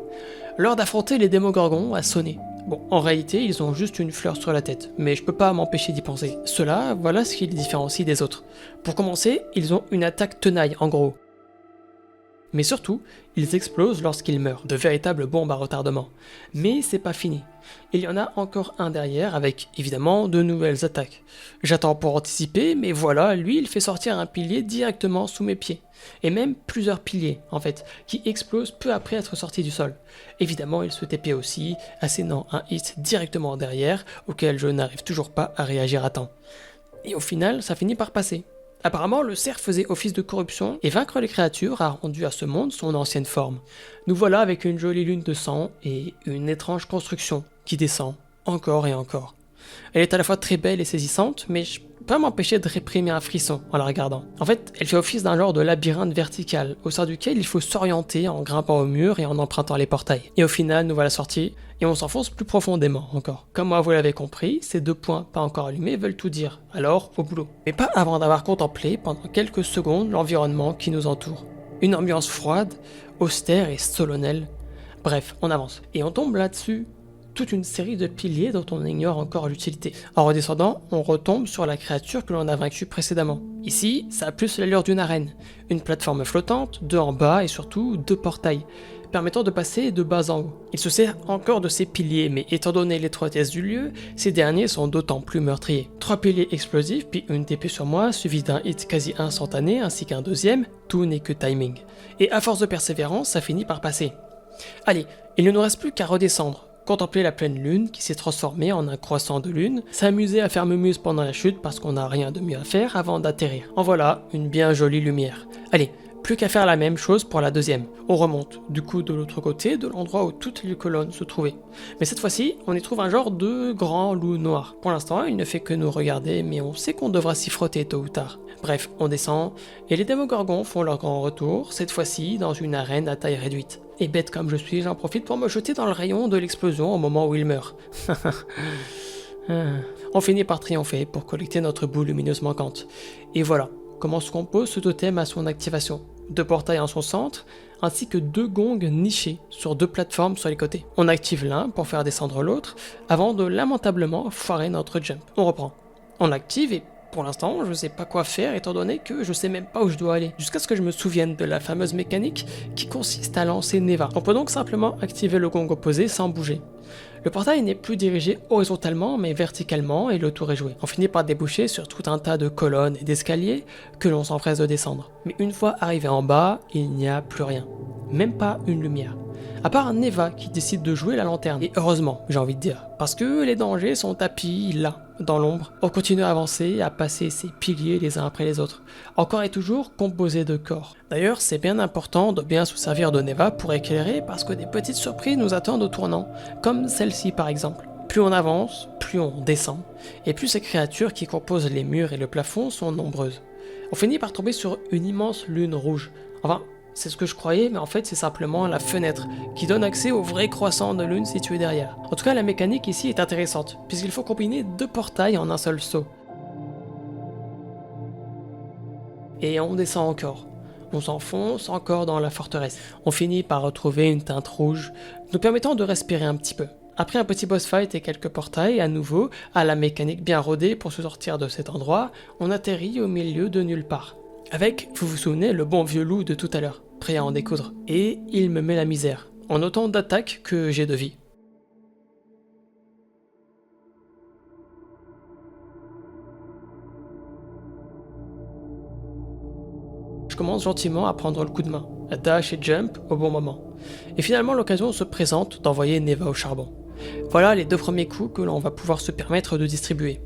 L'heure d'affronter les démogorgons a sonné. Bon, en réalité, ils ont juste une fleur sur la tête, mais je peux pas m'empêcher d'y penser. Cela, voilà ce qui les différencie des autres. Pour commencer, ils ont une attaque tenaille, en gros. Mais surtout, ils explosent lorsqu'ils meurent, de véritables bombes à retardement. Mais c'est pas fini. Il y en a encore un derrière avec, évidemment, de nouvelles attaques. J'attends pour anticiper, mais voilà, lui, il fait sortir un pilier directement sous mes pieds. Et même plusieurs piliers, en fait, qui explosent peu après être sortis du sol. Évidemment, il se TP aussi, assénant un hit directement derrière, auquel je n'arrive toujours pas à réagir à temps. Et au final, ça finit par passer. Apparemment, le cerf faisait office de corruption et vaincre les créatures a rendu à ce monde son ancienne forme. Nous voilà avec une jolie lune de sang et une étrange construction qui descend encore et encore. Elle est à la fois très belle et saisissante, mais je peux pas m'empêcher de réprimer un frisson en la regardant. En fait, elle fait office d'un genre de labyrinthe vertical, au sein duquel il faut s'orienter en grimpant au mur et en empruntant les portails. Et au final, nous voilà sortis, et on s'enfonce plus profondément encore. Comme moi vous l'avez compris, ces 2 points pas encore allumés veulent tout dire, alors au boulot. Mais pas avant d'avoir contemplé pendant quelques secondes l'environnement qui nous entoure. Une ambiance froide, austère et solennelle. Bref, on avance. Et on tombe là-dessus toute une série de piliers dont on ignore encore l'utilité. En redescendant, on retombe sur la créature que l'on a vaincue précédemment. Ici, ça a plus l'allure d'une arène. Une plateforme flottante, 2 en bas et surtout 2 portails, permettant de passer de bas en haut. Il se sert encore de ces piliers, mais étant donné l'étroitesse du lieu, ces derniers sont d'autant plus meurtriers. 3 piliers explosifs, puis une TP sur moi, suivi d'un hit quasi instantané, ainsi qu'un deuxième, tout n'est que timing. Et à force de persévérance, ça finit par passer. Allez, il ne nous reste plus qu'à redescendre. Contempler la pleine lune qui s'est transformée en un croissant de lune, s'amuser à faire mumuse pendant la chute parce qu'on n'a rien de mieux à faire avant d'atterrir. En voilà une bien jolie lumière. Allez, plus qu'à faire la même chose pour la deuxième. On remonte, du coup de l'autre côté, de l'endroit où toutes les colonnes se trouvaient. Mais cette fois-ci, on y trouve un genre de grand loup noir. Pour l'instant, il ne fait que nous regarder, mais on sait qu'on devra s'y frotter tôt ou tard. Bref, on descend, et les démogorgons font leur grand retour, cette fois-ci dans une arène à taille réduite. Et bête comme je suis, j'en profite pour me jeter dans le rayon de l'explosion au moment où il meurt. On finit par triompher pour collecter notre boule lumineuse manquante. Et voilà comment se compose ce totem à son activation. 2 portails en son centre, ainsi que 2 gongs nichés sur 2 plateformes sur les côtés. On active l'un pour faire descendre l'autre, avant de lamentablement foirer notre jump. On reprend. On active et pour l'instant, je sais pas quoi faire étant donné que je sais même pas où je dois aller, jusqu'à ce que je me souvienne de la fameuse mécanique qui consiste à lancer Neva. On peut donc simplement activer le gong opposé sans bouger. Le portail n'est plus dirigé horizontalement mais verticalement et le tour est joué. On finit par déboucher sur tout un tas de colonnes et d'escaliers que l'on s'empresse de descendre. Mais une fois arrivé en bas, il n'y a plus rien. Même pas une lumière. À part Neva qui décide de jouer la lanterne. Et heureusement, j'ai envie de dire. Parce que les dangers sont tapis là, dans l'ombre. On continue à avancer, à passer ces piliers les uns après les autres. Encore et toujours composés de corps. D'ailleurs, c'est bien important de bien se servir de Neva pour éclairer parce que des petites surprises nous attendent au tournant. Comme celle-ci par exemple. Plus on avance, plus on descend. Et plus ces créatures qui composent les murs et le plafond sont nombreuses. On finit par tomber sur une immense lune rouge. Enfin, c'est ce que je croyais, mais en fait c'est simplement la fenêtre qui donne accès au vrai croissant de lune situé derrière. En tout cas, la mécanique ici est intéressante, puisqu'il faut combiner 2 portails en un seul saut. Et on descend encore. On s'enfonce encore dans la forteresse. On finit par retrouver une teinte rouge, nous permettant de respirer un petit peu. Après un petit boss fight et quelques portails, à nouveau, à la mécanique bien rodée pour se sortir de cet endroit, on atterrit au milieu de nulle part. Avec, vous vous souvenez, le bon vieux loup de tout à l'heure, prêt à en découdre. Et il me met la misère, en autant d'attaques que j'ai de vie. Je commence gentiment à prendre le coup de main, à dash et jump au bon moment. Et finalement l'occasion se présente d'envoyer Neva au charbon. Voilà les 2 premiers coups que l'on va pouvoir se permettre de distribuer.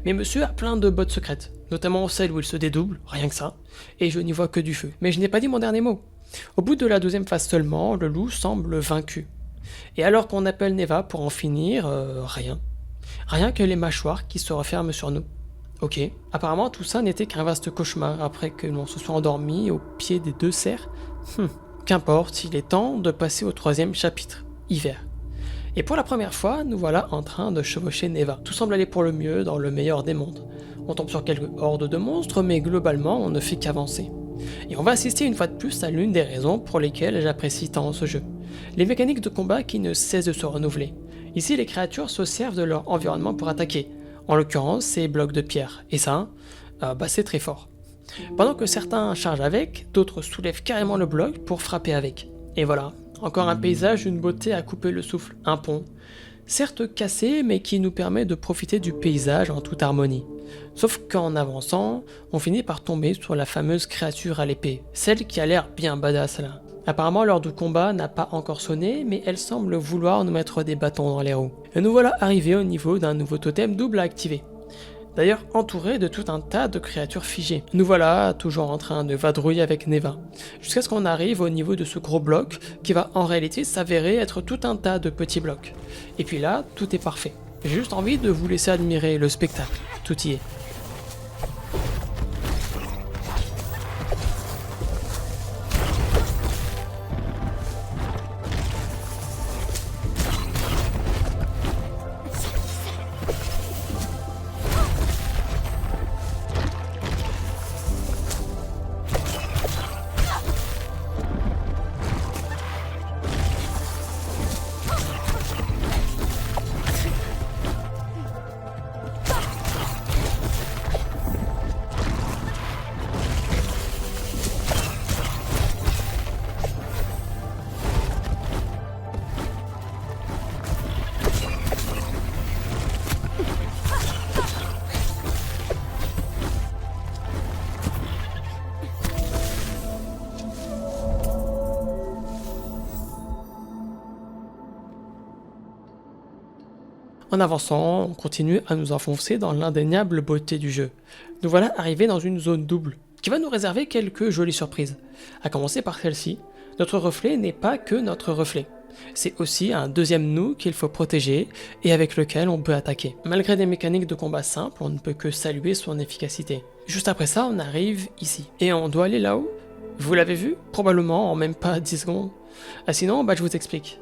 Mais monsieur a plein de bottes secrètes, notamment celle où il se dédouble, rien que ça, et je n'y vois que du feu. Mais je n'ai pas dit mon dernier mot. Au bout de la 2e phase seulement, le loup semble vaincu. Et alors qu'on appelle Neva pour en finir, rien. Rien que les mâchoires qui se referment sur nous. Ok, apparemment tout ça n'était qu'un vaste cauchemar après que l'on se soit endormi au pied des 2 cerfs. Qu'importe, il est temps de passer au 3e chapitre, hiver. Et pour la première fois, nous voilà en train de chevaucher Neva. Tout semble aller pour le mieux dans le meilleur des mondes. On tombe sur quelques hordes de monstres, mais globalement, on ne fait qu'avancer. Et on va assister une fois de plus à l'une des raisons pour lesquelles j'apprécie tant ce jeu. Les mécaniques de combat qui ne cessent de se renouveler. Ici, les créatures se servent de leur environnement pour attaquer. En l'occurrence, ces blocs de pierre. Et ça, c'est très fort. Pendant que certains chargent avec, d'autres soulèvent carrément le bloc pour frapper avec. Et voilà. Encore un paysage d'une beauté à couper le souffle, un pont. Certes cassé, mais qui nous permet de profiter du paysage en toute harmonie. Sauf qu'en avançant, on finit par tomber sur la fameuse créature à l'épée, celle qui a l'air bien badass là. Apparemment l'heure du combat n'a pas encore sonné, mais elle semble vouloir nous mettre des bâtons dans les roues. Et nous voilà arrivés au niveau d'un nouveau totem double à activer. D'ailleurs entouré de tout un tas de créatures figées. Nous voilà toujours en train de vadrouiller avec Neva, jusqu'à ce qu'on arrive au niveau de ce gros bloc qui va en réalité s'avérer être tout un tas de petits blocs. Et puis là, tout est parfait. J'ai juste envie de vous laisser admirer le spectacle, tout y est. En avançant, on continue à nous enfoncer dans l'indéniable beauté du jeu. Nous voilà arrivés dans une zone double, qui va nous réserver quelques jolies surprises. À commencer par celle-ci, notre reflet n'est pas que notre reflet. C'est aussi un deuxième nous qu'il faut protéger et avec lequel on peut attaquer. Malgré des mécaniques de combat simples, on ne peut que saluer son efficacité. Juste après ça, on arrive ici. Et on doit aller là-haut. Vous l'avez vu? Probablement en même pas 10 secondes. Ah sinon, je vous explique.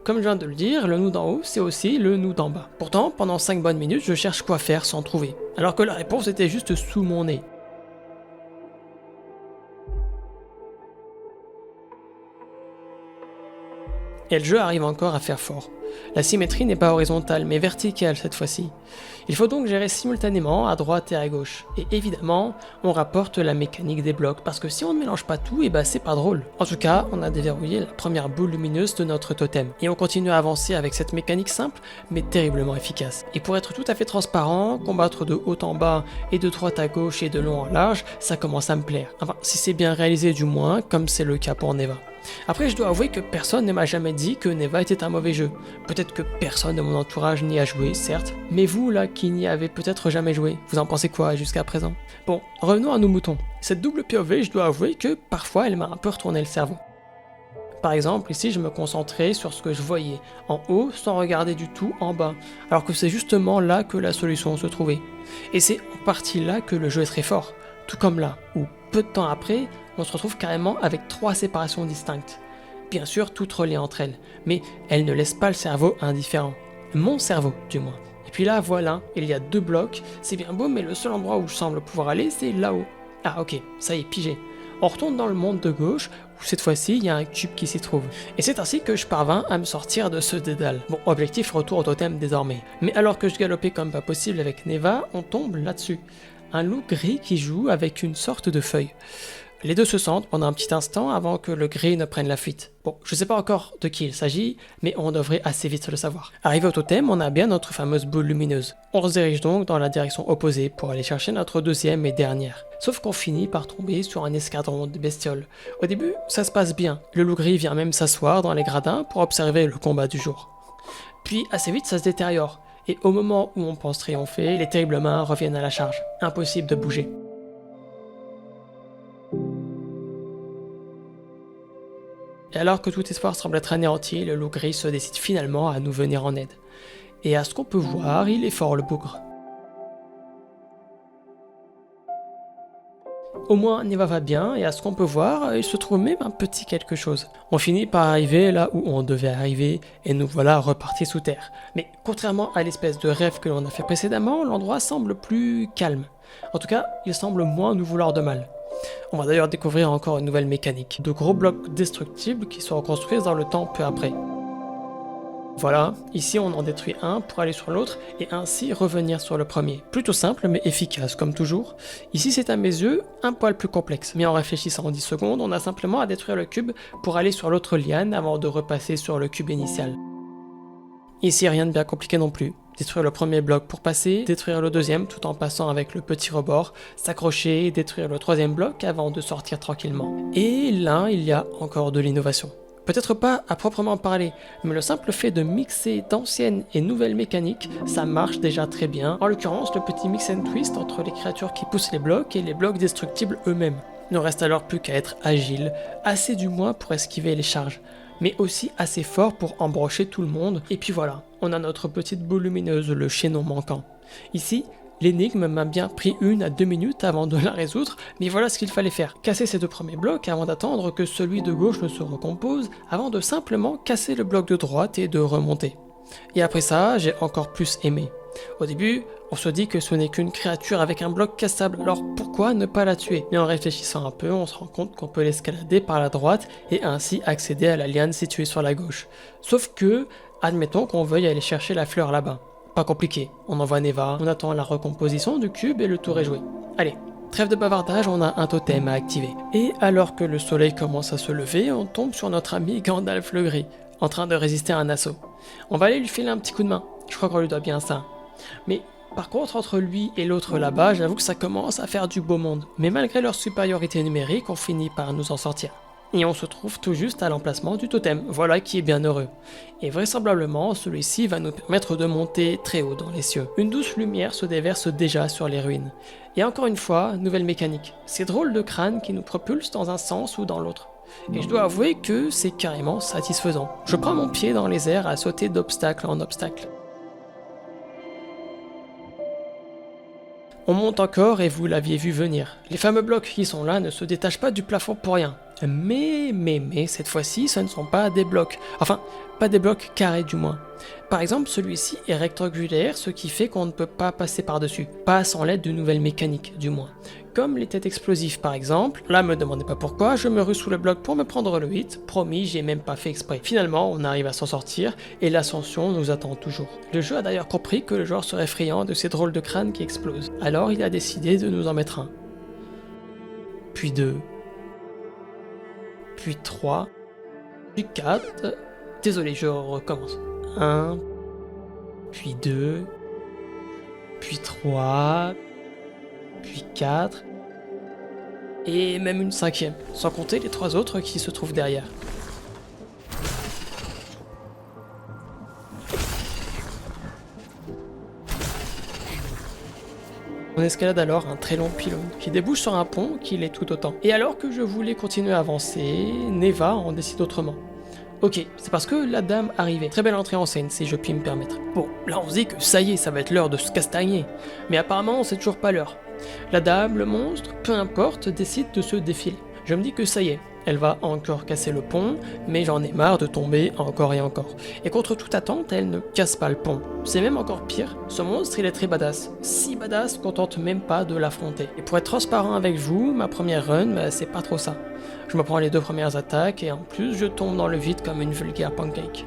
Comme je viens de le dire, le nous d'en haut, c'est aussi le nous d'en bas. Pourtant, pendant 5 bonnes minutes, je cherche quoi faire sans trouver. Alors que la réponse était juste sous mon nez. Et le jeu arrive encore à faire fort. La symétrie n'est pas horizontale mais verticale cette fois-ci. Il faut donc gérer simultanément à droite et à gauche. Et évidemment, on rapporte la mécanique des blocs parce que si on ne mélange pas tout, et c'est pas drôle. En tout cas, on a déverrouillé la première boule lumineuse de notre totem. Et on continue à avancer avec cette mécanique simple mais terriblement efficace. Et pour être tout à fait transparent, combattre de haut en bas et de droite à gauche et de long en large, ça commence à me plaire. Enfin, si c'est bien réalisé du moins, comme c'est le cas pour Neva. Après, je dois avouer que personne ne m'a jamais dit que Neva était un mauvais jeu. Peut-être que personne de mon entourage n'y a joué, certes, mais vous là qui n'y avez peut-être jamais joué, vous en pensez quoi jusqu'à présent? Bon, revenons à nos moutons. Cette double POV, je dois avouer que parfois elle m'a un peu retourné le cerveau. Par exemple, ici je me concentrais sur ce que je voyais en haut sans regarder du tout en bas, alors que c'est justement là que la solution se trouvait. Et c'est en partie là que le jeu est très fort, tout comme là, où peu de temps après, on se retrouve carrément avec 3 séparations distinctes. Bien sûr, toutes reliées entre elles, mais elles ne laissent pas le cerveau indifférent. Mon cerveau, du moins. Et puis là, voilà, il y a 2 blocs, c'est bien beau, mais le seul endroit où je semble pouvoir aller, c'est là-haut. Ah ok, ça y est, pigé. On retourne dans le monde de gauche, où cette fois-ci, il y a un cube qui s'y trouve. Et c'est ainsi que je parvins à me sortir de ce dédale. Bon, objectif retour au totem désormais. Mais alors que je galopais comme pas possible avec Neva, on tombe là-dessus. Un loup gris qui joue avec une sorte de feuille. Les deux se sentent pendant un petit instant avant que le gris ne prenne la fuite. Bon, je sais pas encore de qui il s'agit, mais on devrait assez vite le savoir. Arrivé au totem, on a bien notre fameuse boule lumineuse. On se dirige donc dans la direction opposée pour aller chercher notre deuxième et dernière. Sauf qu'on finit par tomber sur un escadron de bestioles. Au début, ça se passe bien. Le loup gris vient même s'asseoir dans les gradins pour observer le combat du jour. Puis assez vite, ça se détériore. Et au moment où on pense triompher, les terribles mains reviennent à la charge. Impossible de bouger. Et alors que tout espoir semble être anéanti, le loup gris se décide finalement à nous venir en aide. Et à ce qu'on peut voir, il est fort le bougre. Au moins, Neva va bien, et à ce qu'on peut voir, il se trouve même un petit quelque chose. On finit par arriver là où on devait arriver, et nous voilà repartis sous terre. Mais contrairement à l'espèce de rêve que l'on a fait précédemment, l'endroit semble plus calme. En tout cas, il semble moins nous vouloir de mal. On va d'ailleurs découvrir encore une nouvelle mécanique, de gros blocs destructibles qui se reconstruisent dans le temps peu après. Voilà, ici on en détruit un pour aller sur l'autre et ainsi revenir sur le premier. Plutôt simple mais efficace comme toujours. Ici c'est à mes yeux un poil plus complexe, mais en réfléchissant en 10 secondes, on a simplement à détruire le cube pour aller sur l'autre liane avant de repasser sur le cube initial. Ici rien de bien compliqué non plus. Détruire le premier bloc pour passer, détruire le deuxième tout en passant avec le petit rebord, s'accrocher et détruire le troisième bloc avant de sortir tranquillement. Et là, il y a encore de l'innovation. Peut-être pas à proprement parler, mais le simple fait de mixer d'anciennes et nouvelles mécaniques, ça marche déjà très bien. En l'occurrence, le petit mix and twist entre les créatures qui poussent les blocs et les blocs destructibles eux-mêmes. Il ne reste alors plus qu'à être agile, assez du moins pour esquiver les charges, mais aussi assez fort pour embrocher tout le monde, et puis voilà, on a notre petite boule lumineuse, le chaînon manquant. Ici, l'énigme m'a bien pris 1 à 2 minutes avant de la résoudre, mais voilà ce qu'il fallait faire. Casser ces 2 premiers blocs avant d'attendre que celui de gauche ne se recompose, avant de simplement casser le bloc de droite et de remonter. Et après ça, j'ai encore plus aimé. Au début, on se dit que ce n'est qu'une créature avec un bloc cassable, alors pourquoi ne pas la tuer? Mais en réfléchissant un peu, on se rend compte qu'on peut l'escalader par la droite et ainsi accéder à la liane située sur la gauche. Sauf que, admettons qu'on veuille aller chercher la fleur là-bas. Pas compliqué, on envoie Neva, on attend la recomposition du cube et le tour est joué. Allez, trêve de bavardage, on a un totem à activer. Et alors que le soleil commence à se lever, on tombe sur notre ami Gandalf le Gris, en train de résister à un assaut. On va aller lui filer un petit coup de main, je crois qu'on lui doit bien ça. Mais par contre, entre lui et l'autre là-bas, j'avoue que ça commence à faire du beau monde. Mais malgré leur supériorité numérique, on finit par nous en sortir. Et on se trouve tout juste à l'emplacement du totem, voilà qui est bien heureux. Et vraisemblablement, celui-ci va nous permettre de monter très haut dans les cieux. Une douce lumière se déverse déjà sur les ruines. Et encore une fois, nouvelle mécanique. Ces drôles de crânes qui nous propulsent dans un sens ou dans l'autre. Et je dois avouer que c'est carrément satisfaisant. Je prends mon pied dans les airs à sauter d'obstacle en obstacle. On monte encore et vous l'aviez vu venir. Les fameux blocs qui sont là ne se détachent pas du plafond pour rien. Mais, cette fois-ci, ce ne sont pas des blocs. Enfin, pas des blocs carrés du moins. Par exemple, celui-ci est rectangulaire, ce qui fait qu'on ne peut pas passer par-dessus. Pas sans l'aide de nouvelles mécaniques, du moins. Comme les têtes explosives par exemple, là me demandez pas pourquoi, je me rue sous le bloc pour me prendre le hit, promis, j'ai même pas fait exprès. Finalement, on arrive à s'en sortir, et l'ascension nous attend toujours. Le jeu a d'ailleurs compris que le joueur serait friand de ces drôles de crânes qui explosent. Alors il a décidé de nous en mettre un. Puis deux. Puis 3, puis 4, désolé je recommence, 1, puis 2, puis 3, puis 4, et même une cinquième, sans compter les 3 autres qui se trouvent derrière. On escalade alors un très long pylône qui débouche sur un pont qui l'est tout autant. Et alors que je voulais continuer à avancer, Neva en décide autrement. Ok, c'est parce que la dame arrivait. Très belle entrée en scène, si je puis me permettre. Bon, là on se dit que ça y est, ça va être l'heure de se castagner. Mais apparemment, c'est toujours pas l'heure. La dame, le monstre, peu importe, décide de se défiler. Je me dis que ça y est, elle va encore casser le pont, mais j'en ai marre de tomber encore et encore. Et contre toute attente, elle ne casse pas le pont. C'est même encore pire, ce monstre il est très badass. Si badass qu'on tente même pas de l'affronter. Et pour être transparent avec vous, ma première run, c'est pas trop ça. Je me prends les 2 premières attaques et en plus je tombe dans le vide comme une vulgaire pancake.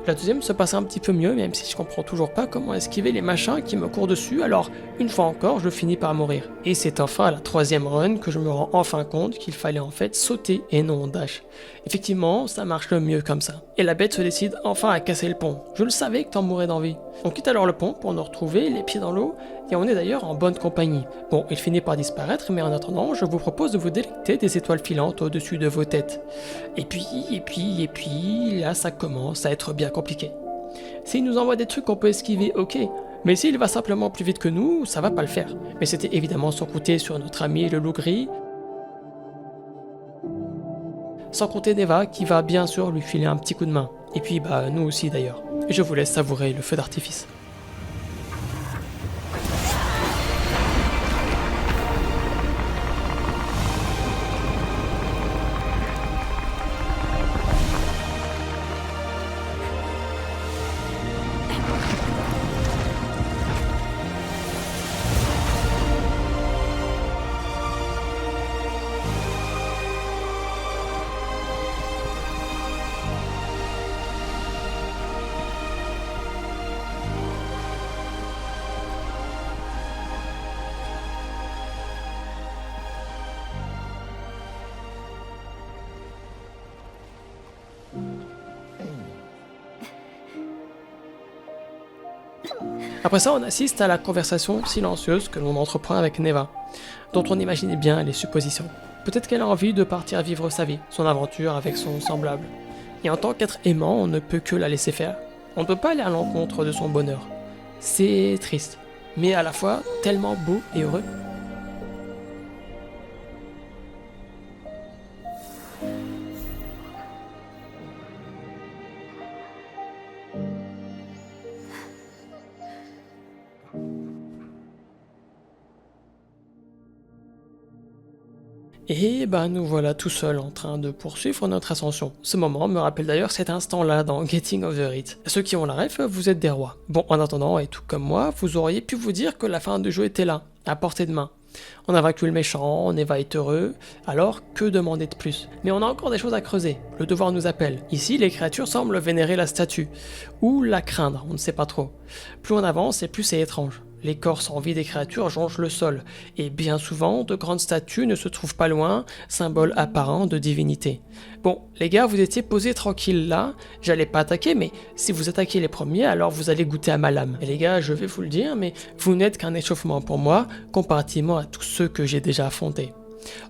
La deuxième se passe un petit peu mieux, même si je comprends toujours pas comment esquiver les machins qui me courent dessus, alors une fois encore je finis par mourir. Et c'est enfin à la 3e run que je me rends enfin compte qu'il fallait en fait sauter et non dash. Effectivement, ça marche le mieux comme ça. Et la bête se décide enfin à casser le pont. Je le savais que t'en mourrais d'envie. On quitte alors le pont pour nous retrouver, les pieds dans l'eau, et on est d'ailleurs en bonne compagnie. Bon, il finit par disparaître, mais en attendant, je vous propose de vous délecter des étoiles filantes au-dessus de vos têtes. Et puis, là ça commence à être bien compliqué. S'il nous envoie des trucs qu'on peut esquiver, ok, mais s'il va simplement plus vite que nous, ça va pas le faire. Mais c'était évidemment sans compter sur notre ami le loup gris, sans compter Neva qui va bien sûr lui filer un petit coup de main. Et puis nous aussi d'ailleurs. Et je vous laisse savourer le feu d'artifice. Après ça, on assiste à la conversation silencieuse que l'on entreprend avec Neva, dont on imaginait bien les suppositions. Peut-être qu'elle a envie de partir vivre sa vie, son aventure avec son semblable. Et en tant qu'être aimant, on ne peut que la laisser faire. On ne peut pas aller à l'encontre de son bonheur. C'est triste, mais à la fois tellement beau et heureux. Et nous voilà tout seuls en train de poursuivre notre ascension. Ce moment me rappelle d'ailleurs cet instant-là dans Getting Over It. Ceux qui ont la ref, vous êtes des rois. Bon, en attendant, et tout comme moi, vous auriez pu vous dire que la fin du jeu était là, à portée de main. On a vaincu le méchant, Neva est heureux, alors que demander de plus? Mais on a encore des choses à creuser, le devoir nous appelle. Ici, les créatures semblent vénérer la statue, ou la craindre, on ne sait pas trop. Plus on avance et plus c'est étrange. Les corps sans vie des créatures jonchent le sol, et bien souvent, de grandes statues ne se trouvent pas loin, symbole apparent de divinité. Bon, les gars, vous étiez posés tranquilles là, j'allais pas attaquer, mais si vous attaquez les premiers, alors vous allez goûter à ma lame. Et les gars, je vais vous le dire, mais vous n'êtes qu'un échauffement pour moi, comparativement à tous ceux que j'ai déjà affrontés.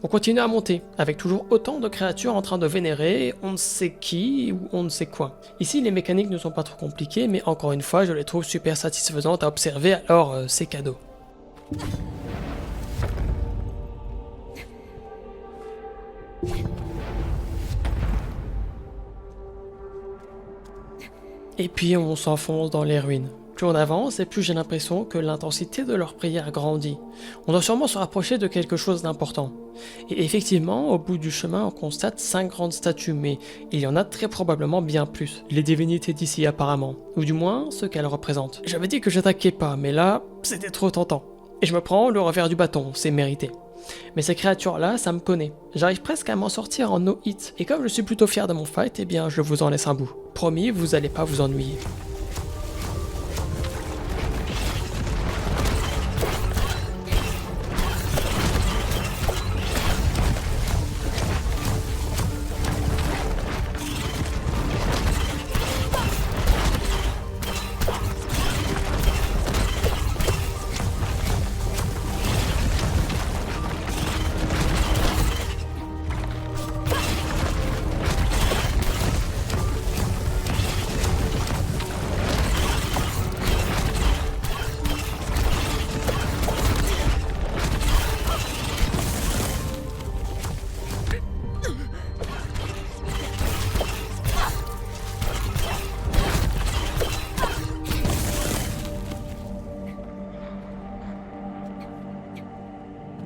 On continue à monter, avec toujours autant de créatures en train de vénérer on ne sait qui ou on ne sait quoi. Ici, les mécaniques ne sont pas trop compliquées, mais encore une fois, je les trouve super satisfaisantes à observer, alors c'est cadeau. Et puis on s'enfonce dans les ruines. Plus on avance et plus j'ai l'impression que l'intensité de leur prière grandit. On doit sûrement se rapprocher de quelque chose d'important. Et effectivement, au bout du chemin, on constate 5 grandes statues, mais il y en a très probablement bien plus. Les divinités d'ici apparemment, ou du moins ce qu'elles représentent. J'avais dit que j'attaquais pas, mais là, c'était trop tentant. Et je me prends le revers du bâton, c'est mérité. Mais ces créatures-là, ça me connaît. J'arrive presque à m'en sortir en no hit. Et comme je suis plutôt fier de mon fight, eh bien je vous en laisse un bout. Promis, vous allez pas vous ennuyer.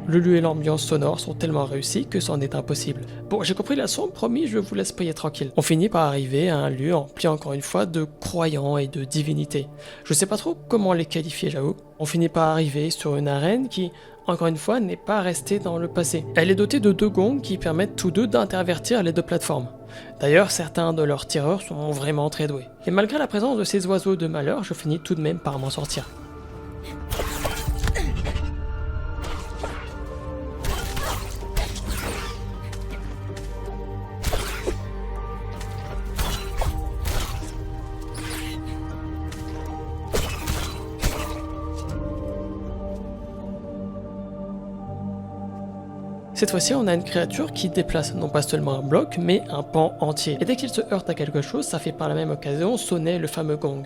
Le lieu et l'ambiance sonore sont tellement réussis que c'en est impossible. Bon, j'ai compris la leçon, promis, je vous laisse payer tranquille. On finit par arriver à un lieu empli encore une fois de croyants et de divinités. Je sais pas trop comment les qualifier, j'avoue. On finit par arriver sur une arène qui, encore une fois, n'est pas restée dans le passé. Elle est dotée de 2 gongs qui permettent tous deux d'intervertir les 2 plateformes. D'ailleurs, certains de leurs tireurs sont vraiment très doués. Et malgré la présence de ces oiseaux de malheur, je finis tout de même par m'en sortir. Cette fois-ci, on a une créature qui déplace non pas seulement un bloc, mais un pan entier. Et dès qu'il se heurte à quelque chose, ça fait par la même occasion sonner le fameux gong.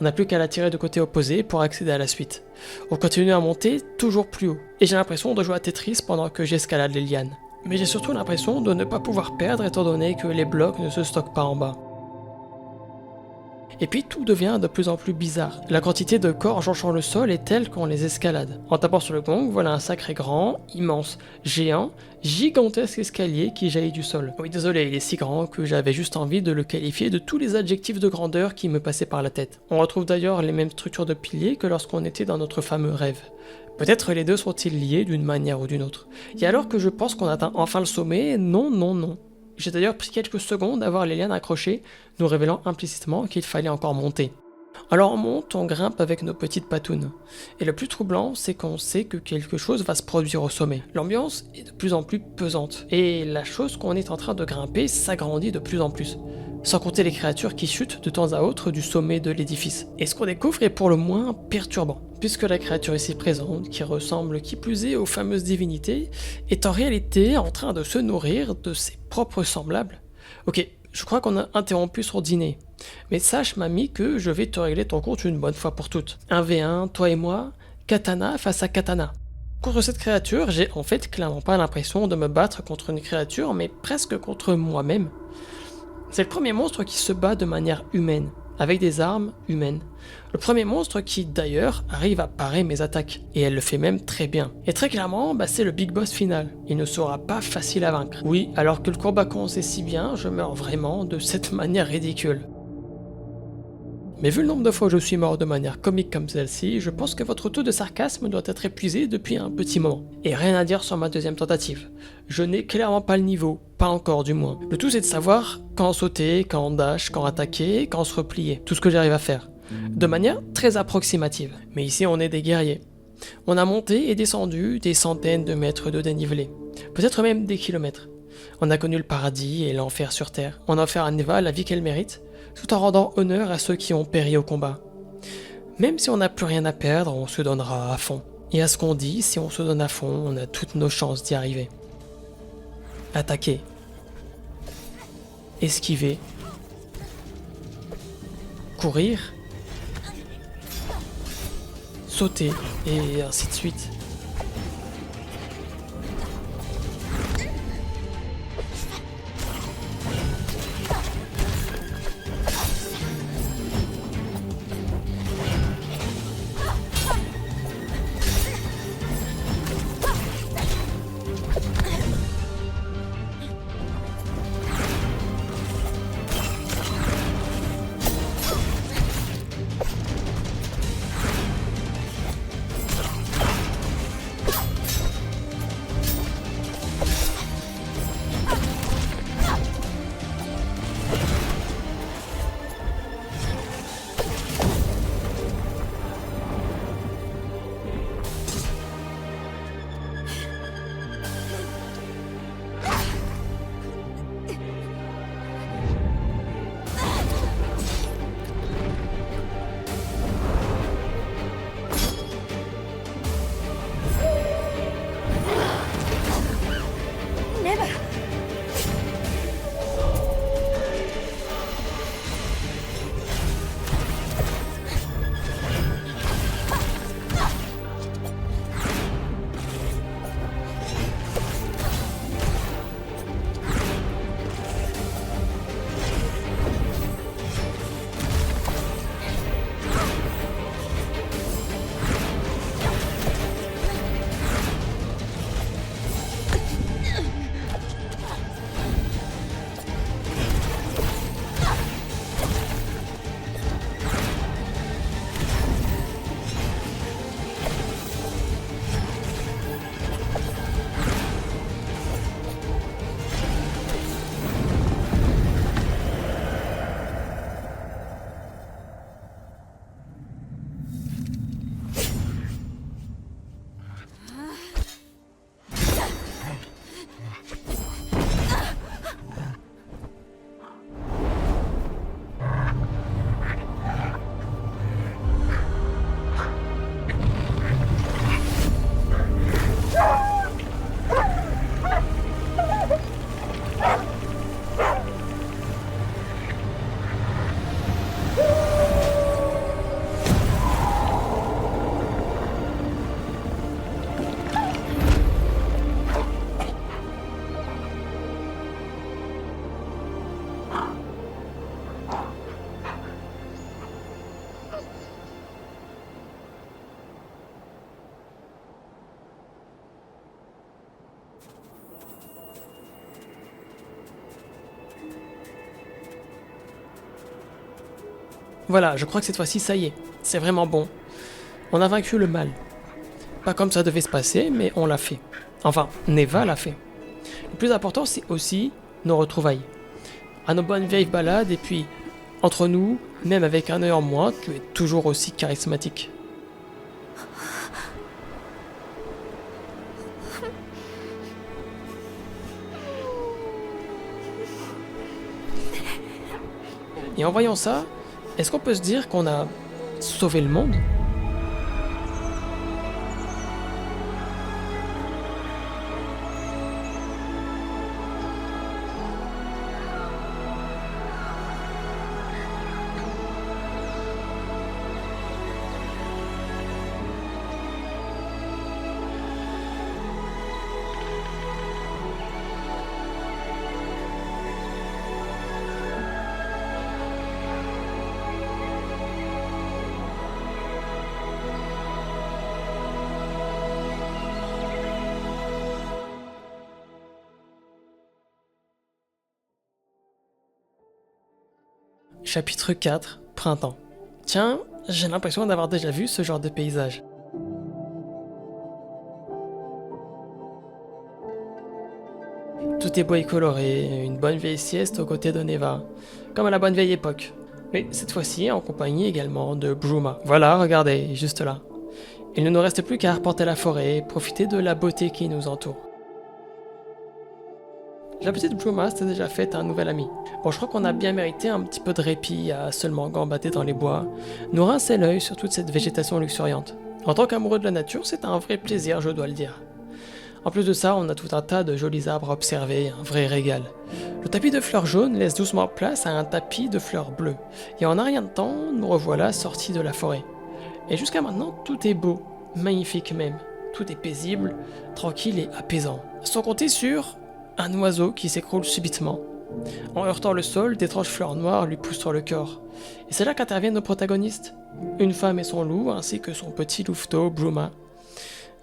On n'a plus qu'à la tirer de côté opposé pour accéder à la suite. On continue à monter toujours plus haut, et j'ai l'impression de jouer à Tetris pendant que j'escalade les lianes. Mais j'ai surtout l'impression de ne pas pouvoir perdre étant donné que les blocs ne se stockent pas en bas. Et puis tout devient de plus en plus bizarre. La quantité de corps jonchant le sol est telle qu'on les escalade. En tapant sur le gong, voilà un sacré grand, immense, géant, gigantesque escalier qui jaillit du sol. Oui, désolé, il est si grand que j'avais juste envie de le qualifier de tous les adjectifs de grandeur qui me passaient par la tête. On retrouve d'ailleurs les mêmes structures de piliers que lorsqu'on était dans notre fameux rêve. Peut-être les deux sont-ils liés d'une manière ou d'une autre. Et alors que je pense qu'on atteint enfin le sommet, non. J'ai d'ailleurs pris quelques secondes à voir les lianes accrochées, nous révélant implicitement qu'il fallait encore monter. Alors on monte, on grimpe avec nos petites patounes. Et le plus troublant, c'est qu'on sait que quelque chose va se produire au sommet. L'ambiance est de plus en plus pesante, et la chose qu'on est en train de grimper s'agrandit de plus en plus. Sans compter les créatures qui chutent de temps à autre du sommet de l'édifice. Et ce qu'on découvre est pour le moins perturbant, puisque la créature ici présente, qui ressemble qui plus est aux fameuses divinités, est en réalité en train de se nourrir de ses propres semblables. Ok, je crois qu'on a interrompu son dîner, mais sache mamie que je vais te régler ton compte une bonne fois pour toutes. 1v1, toi et moi, katana face à katana. Contre cette créature, j'ai en fait clairement pas l'impression de me battre contre une créature, mais presque contre moi-même. C'est le premier monstre qui se bat de manière humaine, avec des armes humaines. Le premier monstre qui, d'ailleurs, arrive à parer mes attaques, et elle le fait même très bien. Et très clairement, c'est le big boss final. Il ne sera pas facile à vaincre. Oui, alors que le combat commençait si bien, je meurs vraiment de cette manière ridicule. Mais vu le nombre de fois où je suis mort de manière comique comme celle-ci, je pense que votre taux de sarcasme doit être épuisé depuis un petit moment. Et rien à dire sur ma deuxième tentative. Je n'ai clairement pas le niveau, pas encore du moins. Le tout c'est de savoir quand sauter, quand dash, quand attaquer, quand se replier. Tout ce que j'arrive à faire. De manière très approximative. Mais ici on est des guerriers. On a monté et descendu des centaines de mètres de dénivelé. Peut-être même des kilomètres. On a connu le paradis et l'enfer sur Terre. On a offert à Neva la vie qu'elle mérite, tout en rendant honneur à ceux qui ont péri au combat. Même si on n'a plus rien à perdre, on se donnera à fond. Et à ce qu'on dit, si on se donne à fond, on a toutes nos chances d'y arriver. Attaquer. Esquiver. Courir. Sauter, et ainsi de suite. Voilà, je crois que cette fois-ci, ça y est, c'est vraiment bon. On a vaincu le mal. Pas comme ça devait se passer, mais on l'a fait. Enfin, Neva l'a fait. Le plus important, c'est aussi nos retrouvailles. À nos bonnes vieilles balades, et puis, entre nous, même avec un œil en moins, tu es toujours aussi charismatique. Et en voyant ça, est-ce qu'on peut se dire qu'on a sauvé le monde? Chapitre 4, Printemps. Tiens, j'ai l'impression d'avoir déjà vu ce genre de paysage. Tout est beau et coloré, une bonne vieille sieste aux côtés de Neva, comme à la bonne vieille époque. Mais cette fois-ci en compagnie également de Bruma. Voilà, regardez, juste là. Il ne nous reste plus qu'à arpenter la forêt et profiter de la beauté qui nous entoure. La petite Bruma s'était déjà faite un nouvel ami. Bon, je crois qu'on a bien mérité un petit peu de répit à seulement gambader dans les bois, nous rincer l'œil sur toute cette végétation luxuriante. En tant qu'amoureux de la nature, c'est un vrai plaisir, je dois le dire. En plus de ça, on a tout un tas de jolis arbres à observer, un vrai régal. Le tapis de fleurs jaunes laisse doucement place à un tapis de fleurs bleues, et en un rien de temps, nous revoilà sortis de la forêt. Et jusqu'à maintenant, tout est beau, magnifique même. Tout est paisible, tranquille et apaisant. Sans compter sur un oiseau qui s'écroule subitement. En heurtant le sol, d'étranges fleurs noires lui poussent sur le corps. Et c'est là qu'interviennent nos protagonistes. Une femme et son loup, ainsi que son petit louveteau, Bruma.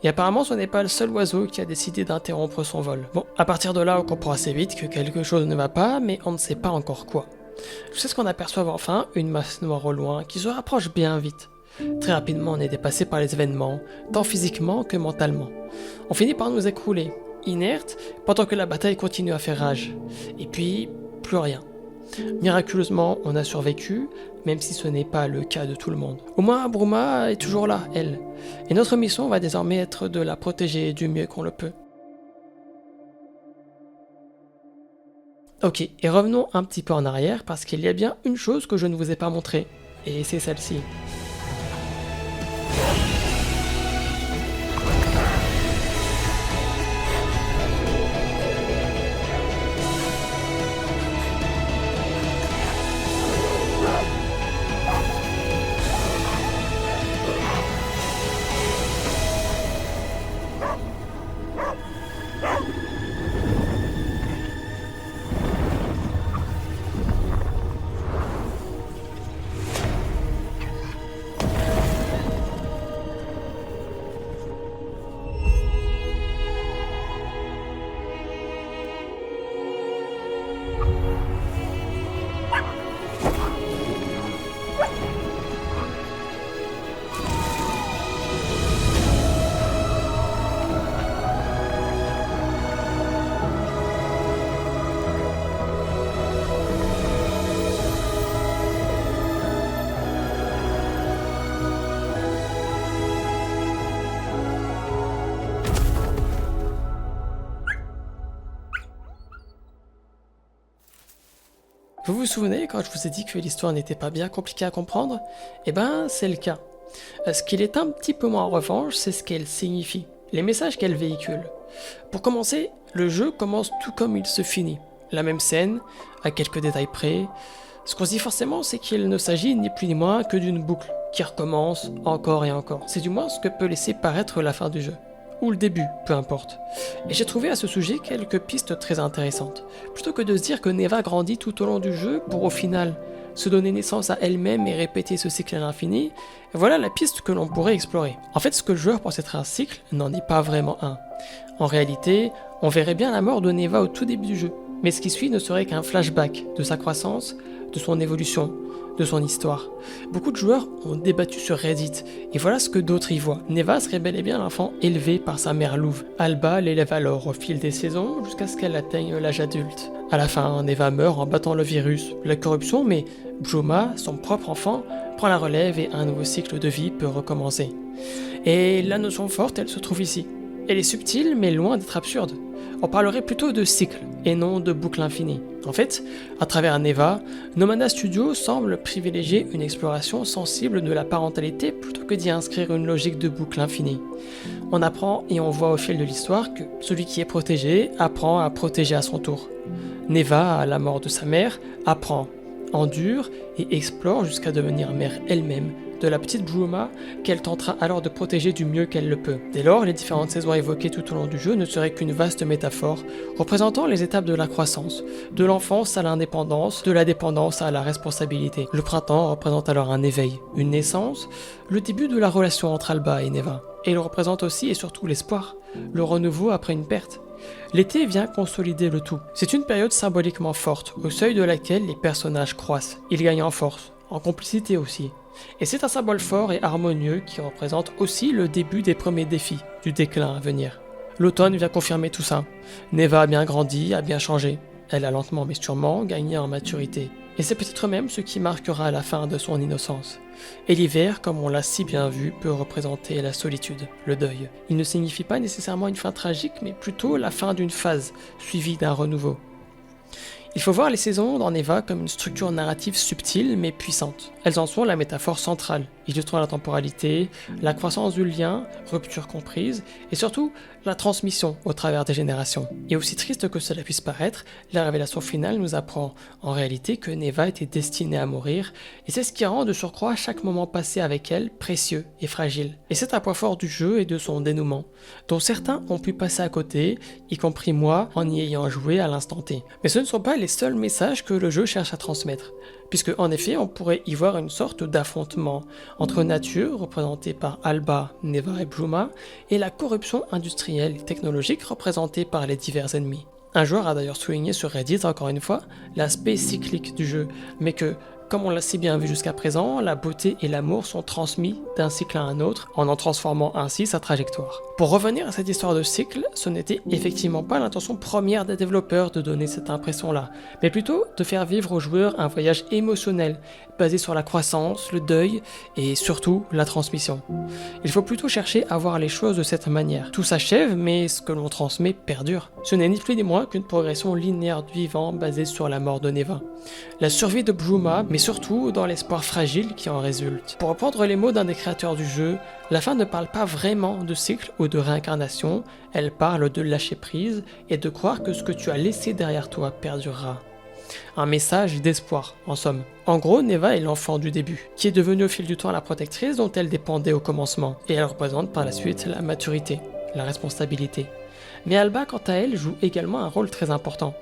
Et apparemment, ce n'est pas le seul oiseau qui a décidé d'interrompre son vol. Bon, à partir de là, on comprend assez vite que quelque chose ne va pas, mais on ne sait pas encore quoi. Jusqu'à ce qu'on aperçoive enfin une masse noire au loin qui se rapproche bien vite. Très rapidement, on est dépassé par les événements, tant physiquement que mentalement. On finit par nous écrouler, inertes, pendant que la bataille continue à faire rage. Et puis, plus rien. Miraculeusement, on a survécu, même si ce n'est pas le cas de tout le monde. Au moins, Bruma est toujours là, elle. Et notre mission va désormais être de la protéger du mieux qu'on le peut. Ok, et revenons un petit peu en arrière, parce qu'il y a bien une chose que je ne vous ai pas montrée. Et c'est celle-ci. Vous vous souvenez quand je vous ai dit que l'histoire n'était pas bien compliquée à comprendre? Eh ben, c'est le cas. Ce qu'il est un petit peu moins en revanche, c'est ce qu'elle signifie, les messages qu'elle véhicule. Pour commencer, le jeu commence tout comme il se finit. La même scène, à quelques détails près. Ce qu'on se dit forcément, c'est qu'il ne s'agit ni plus ni moins que d'une boucle, qui recommence encore et encore. C'est du moins ce que peut laisser paraître la fin du jeu. Ou le début, peu importe. Et j'ai trouvé à ce sujet quelques pistes très intéressantes. Plutôt que de se dire que Neva grandit tout au long du jeu pour au final se donner naissance à elle-même et répéter ce cycle à l'infini, voilà la piste que l'on pourrait explorer. En fait, ce que le joueur pense être un cycle n'en est pas vraiment un. En réalité, on verrait bien la mort de Neva au tout début du jeu, mais ce qui suit ne serait qu'un flashback de sa croissance, de son évolution, de son histoire. Beaucoup de joueurs ont débattu sur Reddit, et voilà ce que d'autres y voient. Neva serait bel et bien l'enfant élevé par sa mère louve. Alba l'élève alors au fil des saisons jusqu'à ce qu'elle atteigne l'âge adulte. À la fin, Neva meurt en battant le virus, la corruption, mais Bruma, son propre enfant, prend la relève et un nouveau cycle de vie peut recommencer. Et la notion forte, elle se trouve ici. Elle est subtile, mais loin d'être absurde. On parlerait plutôt de cycle, et non de boucle infinie. En fait, à travers Neva, Nomada Studio semble privilégier une exploration sensible de la parentalité plutôt que d'y inscrire une logique de boucle infinie. On apprend et on voit au fil de l'histoire que celui qui est protégé apprend à protéger à son tour. Neva, à la mort de sa mère, apprend, endure et explore jusqu'à devenir mère elle-même de la petite Bruma qu'elle tentera alors de protéger du mieux qu'elle le peut. Dès lors, les différentes saisons évoquées tout au long du jeu ne seraient qu'une vaste métaphore représentant les étapes de la croissance, de l'enfance à l'indépendance, de la dépendance à la responsabilité. Le printemps représente alors un éveil, une naissance, le début de la relation entre Alba et Neva. Et il représente aussi et surtout l'espoir, le renouveau après une perte. L'été vient consolider le tout. C'est une période symboliquement forte, au seuil de laquelle les personnages croissent. Ils gagnent en force, en complicité aussi. Et c'est un symbole fort et harmonieux qui représente aussi le début des premiers défis, du déclin à venir. L'automne vient confirmer tout ça. Neva a bien grandi, a bien changé. Elle a lentement mais sûrement gagné en maturité. Et c'est peut-être même ce qui marquera la fin de son innocence. Et l'hiver, comme on l'a si bien vu, peut représenter la solitude, le deuil. Il ne signifie pas nécessairement une fin tragique, mais plutôt la fin d'une phase, suivie d'un renouveau. Il faut voir les saisons dans Neva comme une structure narrative subtile mais puissante. Elles en sont la métaphore centrale, illustrant la temporalité, la croissance du lien, rupture comprise, et surtout la transmission au travers des générations. Et aussi triste que cela puisse paraître, la révélation finale nous apprend en réalité que Neva était destinée à mourir, et c'est ce qui rend de surcroît chaque moment passé avec elle précieux et fragile. Et c'est un point fort du jeu et de son dénouement, dont certains ont pu passer à côté, y compris moi en y ayant joué à l'instant T. Mais ce ne sont pas les seuls messages que le jeu cherche à transmettre, puisque en effet on pourrait y voir une sorte d'affrontement entre nature, représentée par Alba, Neva et Bruma, et la corruption industrielle et technologique représentée par les divers ennemis. Un joueur a d'ailleurs souligné sur Reddit, encore une fois, l'aspect cyclique du jeu, mais que, comme on l'a si bien vu jusqu'à présent, la beauté et l'amour sont transmis d'un cycle à un autre, en transformant ainsi sa trajectoire. Pour revenir à cette histoire de cycle, ce n'était effectivement pas l'intention première des développeurs de donner cette impression-là, mais plutôt de faire vivre aux joueurs un voyage émotionnel, basé sur la croissance, le deuil et surtout la transmission. Il faut plutôt chercher à voir les choses de cette manière. Tout s'achève, mais ce que l'on transmet perdure. Ce n'est ni plus ni moins qu'une progression linéaire du vivant basée sur la mort de Neva. La survie de Bruma, mais surtout dans l'espoir fragile qui en résulte. Pour reprendre les mots d'un des créateurs du jeu, la fin ne parle pas vraiment de cycle ou de réincarnation, elle parle de lâcher prise et de croire que ce que tu as laissé derrière toi perdurera. Un message d'espoir, en somme. En gros, Neva est l'enfant du début, qui est devenue au fil du temps la protectrice dont elle dépendait au commencement, et elle représente par la suite la maturité, la responsabilité. Mais Alba, quant à elle, joue également un rôle très important.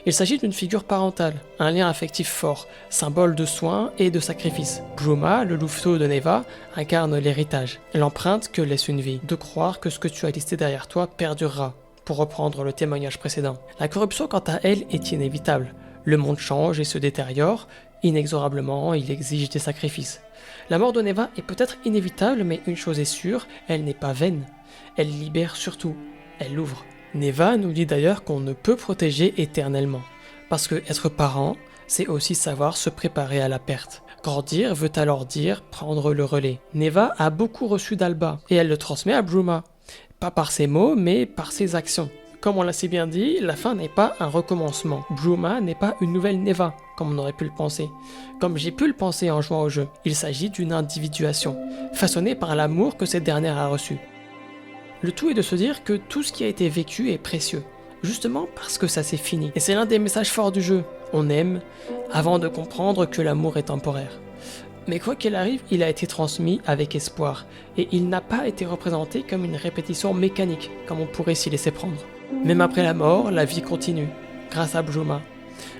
Il s'agit d'une figure parentale, un lien affectif fort, symbole de soin et de sacrifice. Bruma, le louveteau de Neva, incarne l'héritage, l'empreinte que laisse une vie, de croire que ce que tu as laissé derrière toi perdurera, pour reprendre le témoignage précédent. La corruption, quant à elle, est inévitable. Le monde change et se détériore, inexorablement, il exige des sacrifices. La mort de Neva est peut-être inévitable, mais une chose est sûre, elle n'est pas vaine. Elle libère surtout, elle l'ouvre. Neva nous dit d'ailleurs qu'on ne peut protéger éternellement, parce que être parent, c'est aussi savoir se préparer à la perte. Grandir veut alors dire prendre le relais. Neva a beaucoup reçu d'Alba, et elle le transmet à Bruma. Pas par ses mots, mais par ses actions. Comme on l'a si bien dit, la fin n'est pas un recommencement. Bruma n'est pas une nouvelle Neva, comme on aurait pu le penser. Comme j'ai pu le penser en jouant au jeu. Il s'agit d'une individuation, façonnée par l'amour que cette dernière a reçu. Le tout est de se dire que tout ce qui a été vécu est précieux, justement parce que ça s'est fini. Et c'est l'un des messages forts du jeu. On aime, avant de comprendre que l'amour est temporaire. Mais quoi qu'il arrive, il a été transmis avec espoir, et il n'a pas été représenté comme une répétition mécanique, comme on pourrait s'y laisser prendre. Même après la mort, la vie continue, grâce à Bruma.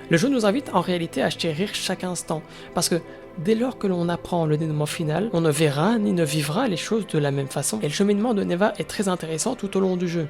Le jeu nous invite en réalité à chérir chaque instant, parce que dès lors que l'on apprend le dénouement final, on ne verra ni ne vivra les choses de la même façon. Et le cheminement de Neva est très intéressant tout au long du jeu.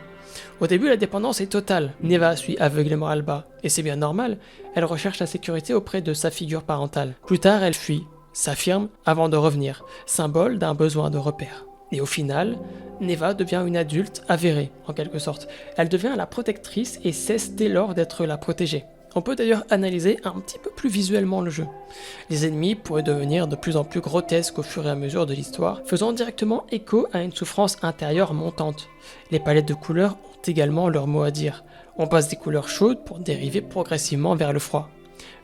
Au début, la dépendance est totale. Neva suit aveuglément Alba, et c'est bien normal, elle recherche la sécurité auprès de sa figure parentale. Plus tard, elle fuit, s'affirme avant de revenir, symbole d'un besoin de repère. Et au final, Neva devient une adulte avérée, en quelque sorte. Elle devient la protectrice et cesse dès lors d'être la protégée. On peut d'ailleurs analyser un petit peu plus visuellement le jeu. Les ennemis pourraient devenir de plus en plus grotesques au fur et à mesure de l'histoire, faisant directement écho à une souffrance intérieure montante. Les palettes de couleurs ont également leur mot à dire. On passe des couleurs chaudes pour dériver progressivement vers le froid.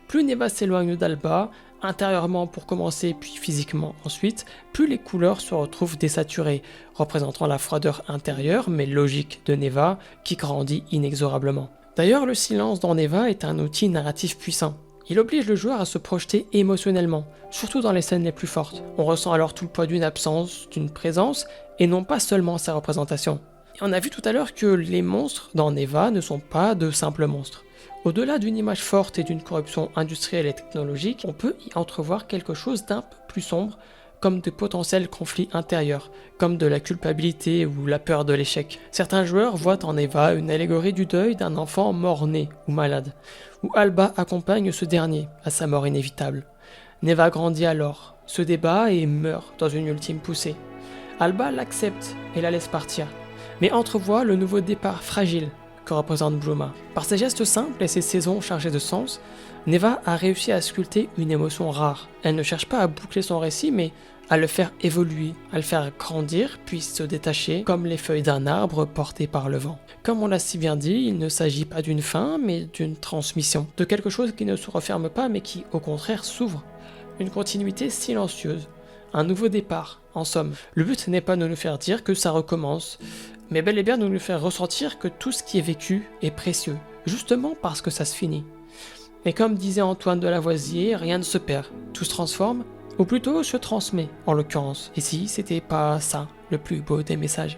Plus Neva s'éloigne d'Alba, intérieurement pour commencer puis physiquement ensuite, plus les couleurs se retrouvent désaturées, représentant la froideur intérieure mais logique de Neva qui grandit inexorablement. D'ailleurs, le silence dans Neva est un outil narratif puissant. Il oblige le joueur à se projeter émotionnellement, surtout dans les scènes les plus fortes. On ressent alors tout le poids d'une absence, d'une présence, et non pas seulement sa représentation. Et on a vu tout à l'heure que les monstres dans Neva ne sont pas de simples monstres. Au-delà d'une image forte et d'une corruption industrielle et technologique, on peut y entrevoir quelque chose d'un peu plus sombre, comme de potentiels conflits intérieurs, comme de la culpabilité ou la peur de l'échec. Certains joueurs voient en Eva une allégorie du deuil d'un enfant mort-né ou malade, où Alba accompagne ce dernier à sa mort inévitable. Neva grandit alors, se débat et meurt dans une ultime poussée. Alba l'accepte et la laisse partir, mais entrevoit le nouveau départ fragile que représente Bruma. Par ses gestes simples et ses saisons chargées de sens, Neva a réussi à sculpter une émotion rare. Elle ne cherche pas à boucler son récit, mais à le faire évoluer, à le faire grandir, puis se détacher comme les feuilles d'un arbre portées par le vent. Comme on l'a si bien dit, il ne s'agit pas d'une fin, mais d'une transmission, de quelque chose qui ne se referme pas, mais qui, au contraire, s'ouvre. Une continuité silencieuse, un nouveau départ, en somme. Le but n'est pas de nous faire dire que ça recommence, mais bel et bien de nous faire ressentir que tout ce qui est vécu est précieux, justement parce que ça se finit. Et comme disait Antoine de Lavoisier, rien ne se perd, tout se transforme, ou plutôt se transmet en l'occurrence. Et si c'était pas ça le plus beau des messages?